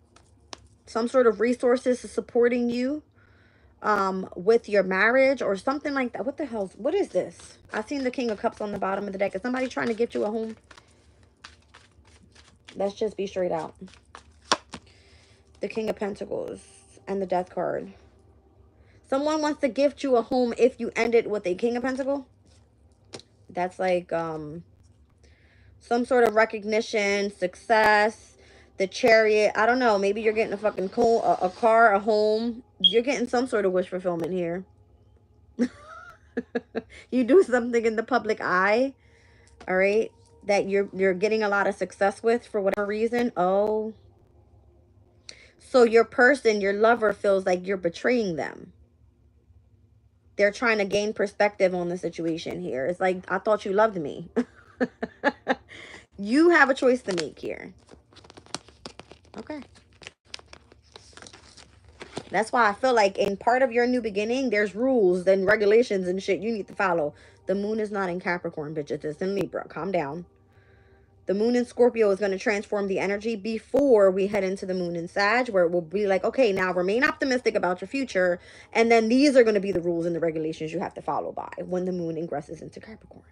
Some sort of resources supporting you with your marriage or something like that. What the hell? What is this? I've seen the King of Cups on the bottom of the deck. Is somebody trying to gift you a home? Let's just be straight out. The King of Pentacles and the Death card. Someone wants to gift you a home if you end it with a King of Pentacles. That's like some sort of recognition, success, the Chariot. I don't know. Maybe you're getting a fucking a car, a home. You're getting some sort of wish fulfillment here. You do something in the public eye, all right, that you're getting a lot of success with for whatever reason. Oh. So your person, your lover, feels like you're betraying them. They're trying to gain perspective on the situation here. It's like, I thought you loved me. You have a choice to make here. Okay. That's why I feel like in part of your new beginning, there's rules and regulations and shit you need to follow. The moon is not in Capricorn, bitches. It's in Libra. Calm down. The moon in Scorpio is going to transform the energy before we head into the moon in Sag, where it will be like, okay, now remain optimistic about your future. And then these are going to be the rules and the regulations you have to follow by when the moon ingresses into Capricorn.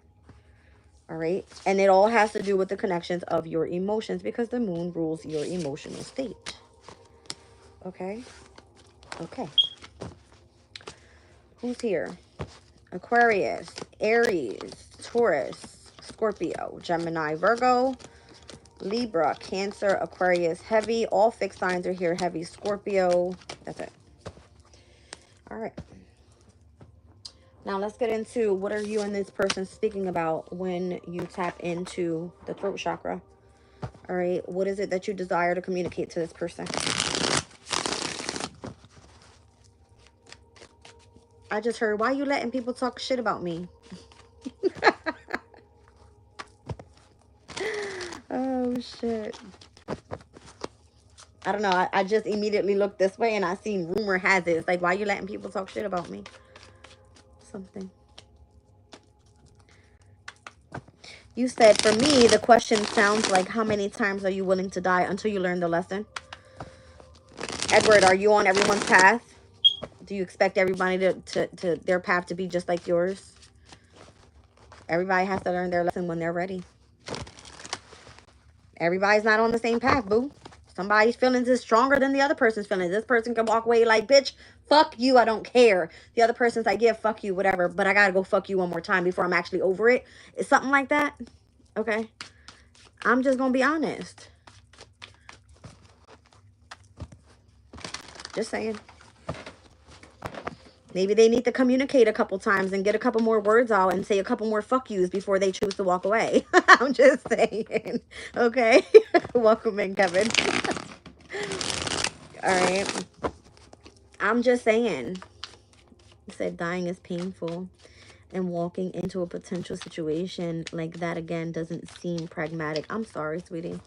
All right. And it all has to do with the connections of your emotions, because the moon rules your emotional state. Okay. Okay. Who's here? Aquarius, Aries, Taurus, Scorpio, Gemini, Virgo, Libra, Cancer, Aquarius, heavy. All fixed signs are here. Heavy, Scorpio. That's it. All right. Now let's get into what are you and this person speaking about when you tap into the throat chakra. All right. What is it that you desire to communicate to this person? I just heard, why are you letting people talk shit about me? Oh, shit. I don't know. I just immediately looked this way and I seen rumor has it. It's like, why are you letting people talk shit about me? Something. You said, for me, the question sounds like, how many times are you willing to die until you learn the lesson? Edward, are you on everyone's path? Do you expect everybody to their path to be just like yours? Everybody has to learn their lesson when they're ready. Everybody's not on the same path, boo. Somebody's feelings is stronger than the other person's feelings. This person can walk away like, bitch, fuck you, I don't care. The other person's like, yeah, fuck you, whatever, but I gotta go fuck you one more time before I'm actually over it. It's something like that. Okay. I'm just gonna be honest. Just saying. Maybe they need to communicate a couple times and get a couple more words out and say a couple more fuck yous before they choose to walk away. I'm just saying. Okay. Welcome in, Kevin. All right. I'm just saying. He said dying is painful and walking into a potential situation like that again doesn't seem pragmatic. I'm sorry, sweetie.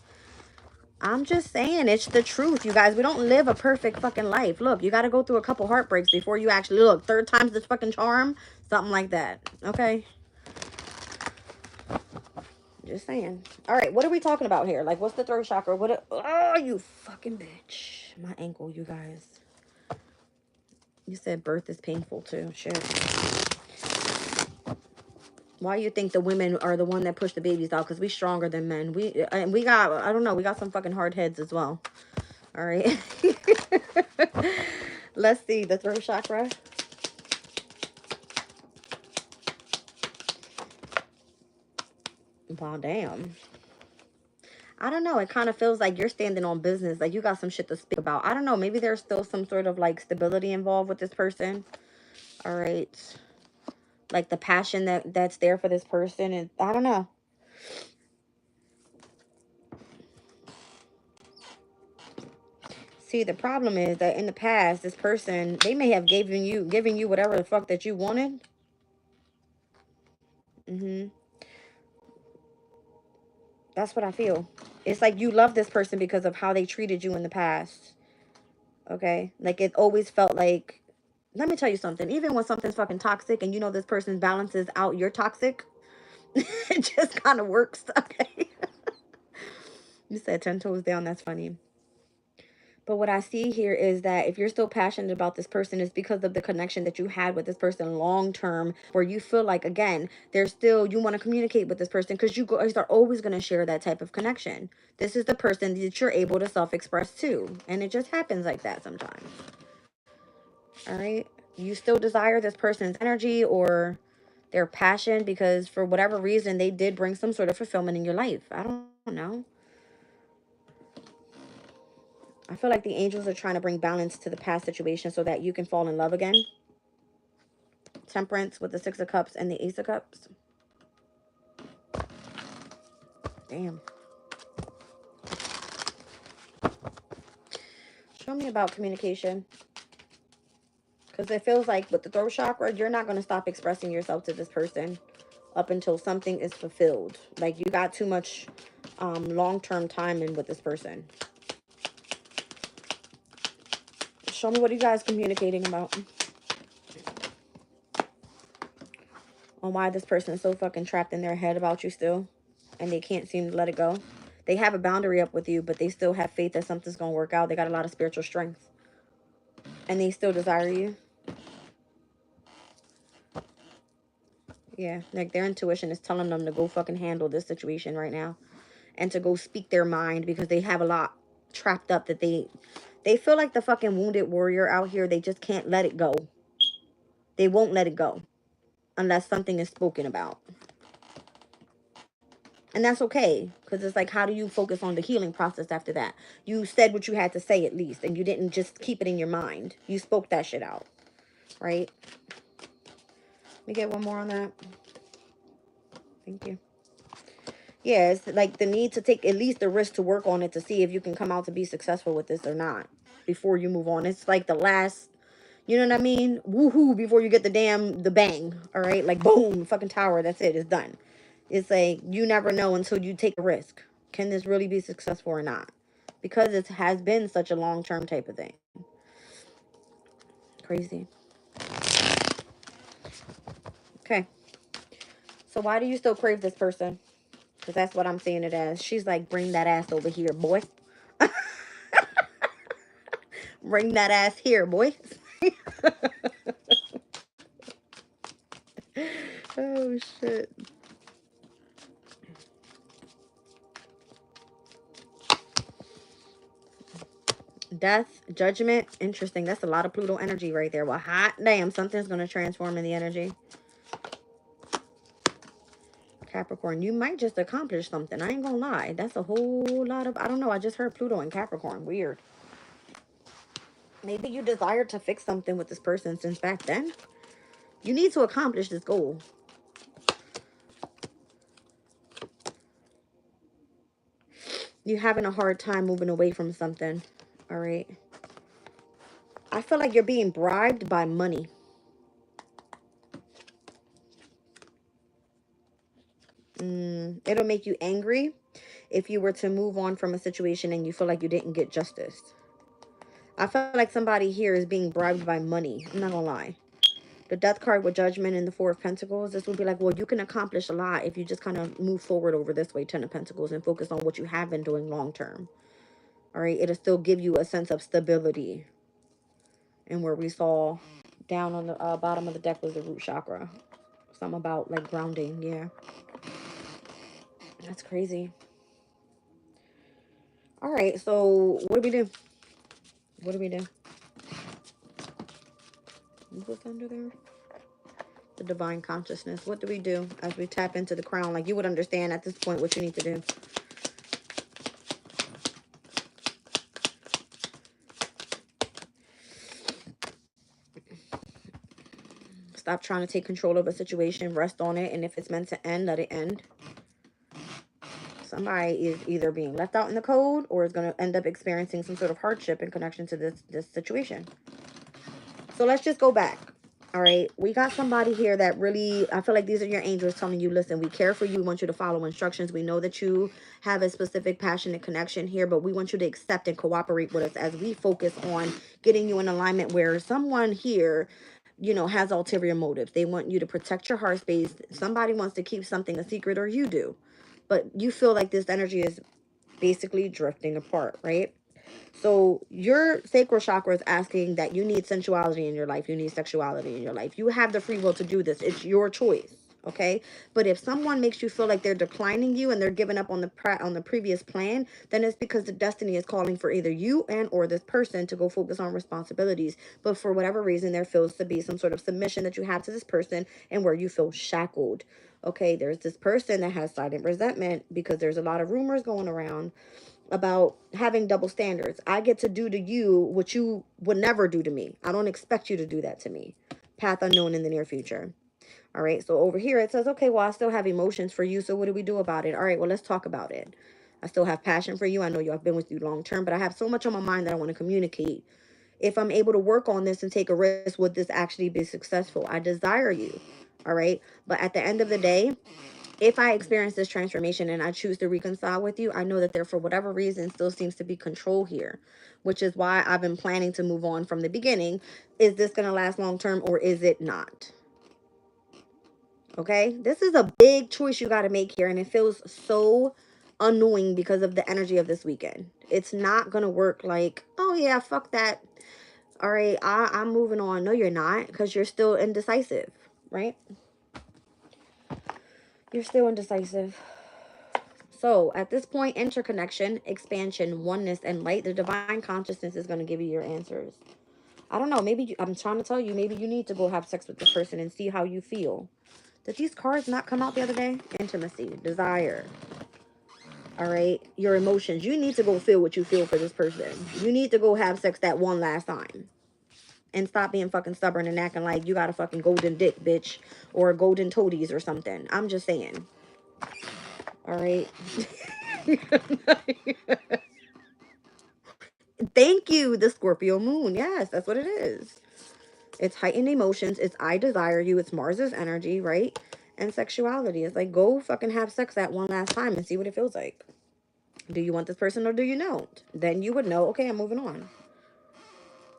I'm just saying, it's the truth, you guys. We don't live a perfect fucking life. Look, you got to go through a couple heartbreaks before you actually, look, third time's the fucking charm. Something like that. Okay? Just saying. All right, what are we talking about here? Like, what's the throat chakra? Oh, you fucking bitch. My ankle, you guys. You said birth is painful, too. Shit. Why you think the women are the one that push the babies out? Because we stronger than men. We got, I don't know, we got some fucking hard heads as well. All right. Let's see the throat chakra. Wow, damn. I don't know. It kind of feels like you're standing on business. Like you got some shit to speak about. I don't know. Maybe there's still some sort of like stability involved with this person. All right. Like the passion that's there for this person. And I don't know. See, the problem is that in the past, this person, they may have given you whatever the fuck that you wanted. Mm-hmm. That's what I feel. It's like you love this person because of how they treated you in the past. Okay? Like it always felt like, let me tell you something. Even when something's fucking toxic and you know this person balances out your toxic, it just kind of works. Okay? You said 10 toes down. That's funny. But what I see here is that if you're still passionate about this person, it's because of the connection that you had with this person long term, where you feel like, again, there's still, you want to communicate with this person because you guys are always going to share that type of connection. This is the person that you're able to self-express to. And it just happens like that sometimes. All right? You still desire this person's energy or their passion because for whatever reason, they did bring some sort of fulfillment in your life. I don't know. I feel like the angels are trying to bring balance to the past situation so that you can fall in love again. Temperance with the Six of Cups and the Ace of Cups. Damn. Show me about communication. Because it feels like with the throat chakra, you're not going to stop expressing yourself to this person up until something is fulfilled. Like you got too much long-term time in with this person. Show me what you guys communicating about. On why this person is so fucking trapped in their head about you still. And they can't seem to let it go. They have a boundary up with you, but they still have faith that something's going to work out. They got a lot of spiritual strength. And they still desire you. Yeah, like their intuition is telling them to go fucking handle this situation right now. And to go speak their mind because they have a lot trapped up that they feel like the fucking wounded warrior out here. They just can't let it go. They won't let it go unless something is spoken about. And that's okay, because it's like, how do you focus on the healing process after that? You said what you had to say at least, and you didn't just keep it in your mind. You spoke that shit out, right? Let me get one more on that. Thank you. Yeah, it's like the need to take at least the risk to work on it to see if you can come out to be successful with this or not before you move on. It's like the last, you know what I mean? Woohoo, before you get the bang, all right? Like, boom, fucking tower, that's it, it's done. It's like, you never know until you take a risk. Can this really be successful or not? Because it has been such a long-term type of thing. Crazy. Okay. So why do you still crave this person? Because that's what I'm seeing it as. She's like, bring that ass over here, boy. Bring that ass here, boy. Oh, shit. Death, judgment. Interesting. That's a lot of Pluto energy right there. Well, hot damn, something's going to transform in the energy. Capricorn, you might just accomplish something. I ain't gonna lie. That's a whole lot of, I don't know. I just heard Pluto in Capricorn. Weird. Maybe you desire to fix something with this person since back then. You need to accomplish this goal. You're having a hard time moving away from something. All right. I feel like you're being bribed by money. It'll make you angry if you were to move on from a situation and you feel like you didn't get justice. I feel like somebody here is being bribed by money. I'm not gonna lie. The death card with judgment and the Four of Pentacles, this would be like, well, you can accomplish a lot if you just kind of move forward over this way, Ten of Pentacles, and focus on what you have been doing long term. All right. It'll still give you a sense of stability. And where we saw down on the bottom of the deck was the root chakra. Something about like grounding. Yeah. That's crazy. All right. So what do we do? What do we do? What's under there? The divine consciousness. What do we do as we tap into the crown? Like, you would understand at this point what you need to do. Stop trying to take control of a situation. Rest on it. And if it's meant to end, let it end. Somebody is either being left out in the cold or is going to end up experiencing some sort of hardship in connection to this situation. So let's just go back. All right. We got somebody here that really, I feel like these are your angels telling you, listen, we care for you. We want you to follow instructions. We know that you have a specific passionate connection here, but we want you to accept and cooperate with us as we focus on getting you in alignment where someone here, you know, has ulterior motives. They want you to protect your heart space. Somebody wants to keep something a secret, or you do. But you feel like this energy is basically drifting apart, right? So your sacral chakra is asking that you need sensuality in your life. You need sexuality in your life. You have the free will to do this. It's your choice. Okay. But if someone makes you feel like they're declining you and they're giving up on the previous plan, then it's because the destiny is calling for either you and or this person to go focus on responsibilities. But for whatever reason, there feels to be some sort of submission that you have to this person and where you feel shackled. Okay. There's this person that has silent resentment because there's a lot of rumors going around about having double standards. I get to do to you what you would never do to me. I don't expect you to do that to me. Path unknown in the near future. All right. So over here it says, okay, well, I still have emotions for you. So what do we do about it? All right. Well, let's talk about it. I still have passion for you. I know you. I've been with you long term, but I have so much on my mind that I want to communicate. If I'm able to work on this and take a risk, would this actually be successful? I desire you. All right. But at the end of the day, if I experience this transformation and I choose to reconcile with you, I know that there, for whatever reason, still seems to be control here, which is why I've been planning to move on from the beginning. Is this going to last long term or is it not? Okay, this is a big choice you got to make here, and it feels so annoying because of the energy of this weekend. It's not going to work like, oh yeah, fuck that. All right, I'm moving on. No, you're not, because you're still indecisive, right? You're still indecisive. So at this point, interconnection, expansion, oneness, and light, the divine consciousness is going to give you your answers. I don't know. Maybe I'm trying to tell you, maybe you need to go have sex with this person and see how you feel. Did these cards not come out the other day? Intimacy, desire. All right. Your emotions. You need to go feel what you feel for this person. You need to go have sex that one last time. And stop being fucking stubborn and acting like you got a fucking golden dick, bitch. Or golden toadies or something. I'm just saying. All right. Thank you, the Scorpio moon. Yes, that's what it is. It's heightened emotions. It's I desire you. It's Mars's energy, right? And sexuality. It's like, go fucking have sex that one last time and see what it feels like. Do you want this person or do you not? Then you would know, okay, I'm moving on.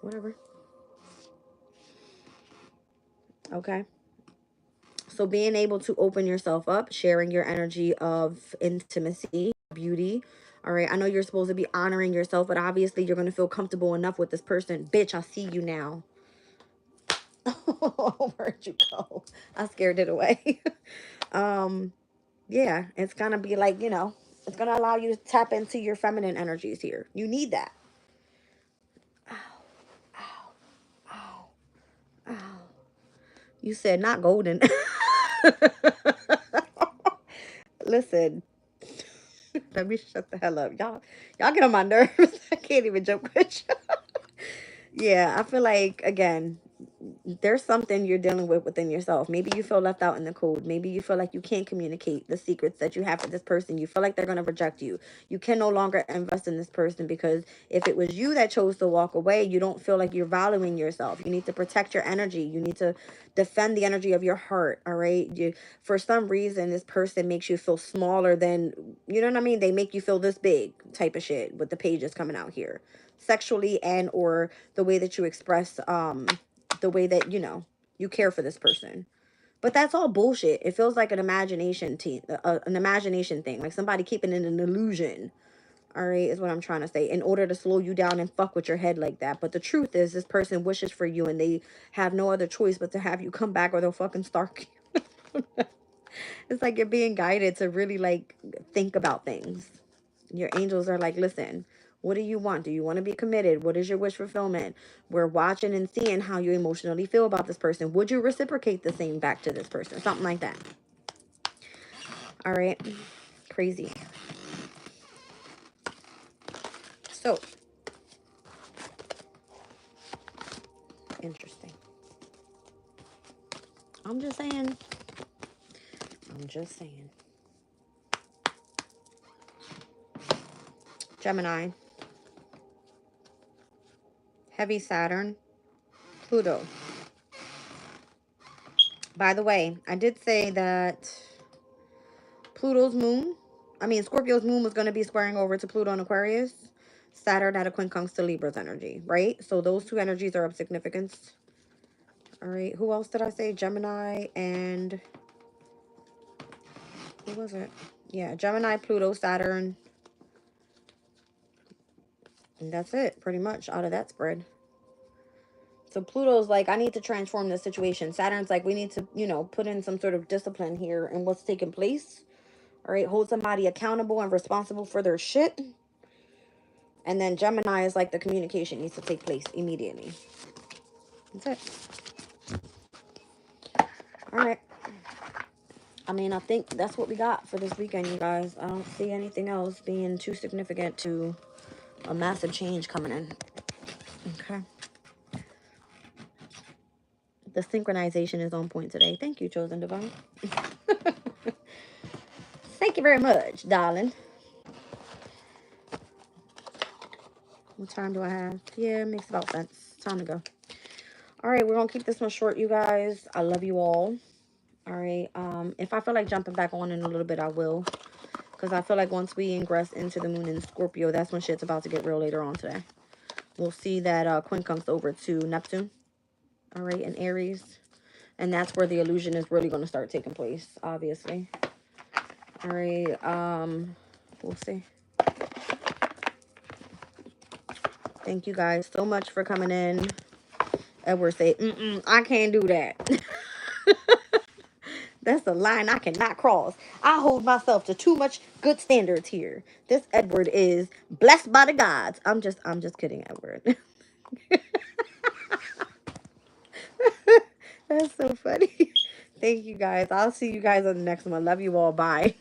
Whatever. Okay. So being able to open yourself up, sharing your energy of intimacy, beauty. All right. I know you're supposed to be honoring yourself, but obviously you're going to feel comfortable enough with this person. Bitch, I see you now. Where'd you go? I scared it away. Yeah, it's gonna be like, you know, it's gonna allow you to tap into your feminine energies here. You need that. Oh, you said not golden. Listen, let me shut the hell up. Y'all get on my nerves. I can't even joke with you. Yeah, I feel like, again, there's something you're dealing with within yourself. Maybe you feel left out in the cold. Maybe you feel like you can't communicate the secrets that you have with this person. You feel like they're going to reject you. You can no longer invest in this person because if it was you that chose to walk away, you don't feel like you're valuing yourself. You need to protect your energy. You need to defend the energy of your heart. All right. For some reason, this person makes you feel smaller than, you know what I mean? They make you feel this big type of shit with the pages coming out here, sexually, and or the way that you express, the way that, you care for this person. But that's all bullshit. It feels like an imagination thing, like somebody keeping it an illusion. All right, is what I'm trying to say, in order to slow you down and fuck with your head like that. But the truth is, this person wishes for you and they have no other choice but to have you come back or they'll fucking stalk you. It's like you're being guided to really like think about things. Your angels are like, listen, what do you want? Do you want to be committed? What is your wish fulfillment? We're watching and seeing how you emotionally feel about this person. Would you reciprocate the same back to this person? Something like that. All right. Crazy. So, interesting. I'm just saying. I'm just saying. Gemini. Heavy Saturn. Pluto. By the way, I did say that Scorpio's moon was going to be squaring over to Pluto and Aquarius. Saturn had a quincunx to Libra's energy, right? So those two energies are of significance. All right. Who else did I say? Gemini and who was it? Yeah, Gemini, Pluto, Saturn. And that's it, pretty much, out of that spread. So Pluto's like, I need to transform this situation. Saturn's like, we need to, put in some sort of discipline here in what's taking place. All right. Hold somebody accountable and responsible for their shit. And then Gemini is like, the communication needs to take place immediately. That's it. All right. I think that's what we got for this weekend, you guys. I don't see anything else being too significant to a massive change coming in. Okay. The synchronization is on point today. Thank you, Chosen Divine. Thank you very much, darling. What time do I have? Yeah, it makes about sense. Time to go. All right, we're going to keep this one short, you guys. I love you all. All right. If I feel like jumping back on in a little bit, I will. Because I feel like once we ingress into the moon in Scorpio, that's when shit's about to get real later on today. We'll see that quincunx over to Neptune. All right, in Aries. And that's where the illusion is really going to start taking place, obviously. All right. We'll see. Thank you guys so much for coming in. Edward say, I can't do that. That's the line I cannot cross. I hold myself to too much good standards here. This Edward is blessed by the gods. I'm just kidding, Edward. That's so funny. Thank you guys. I'll see you guys on the next one. Love you all. Bye.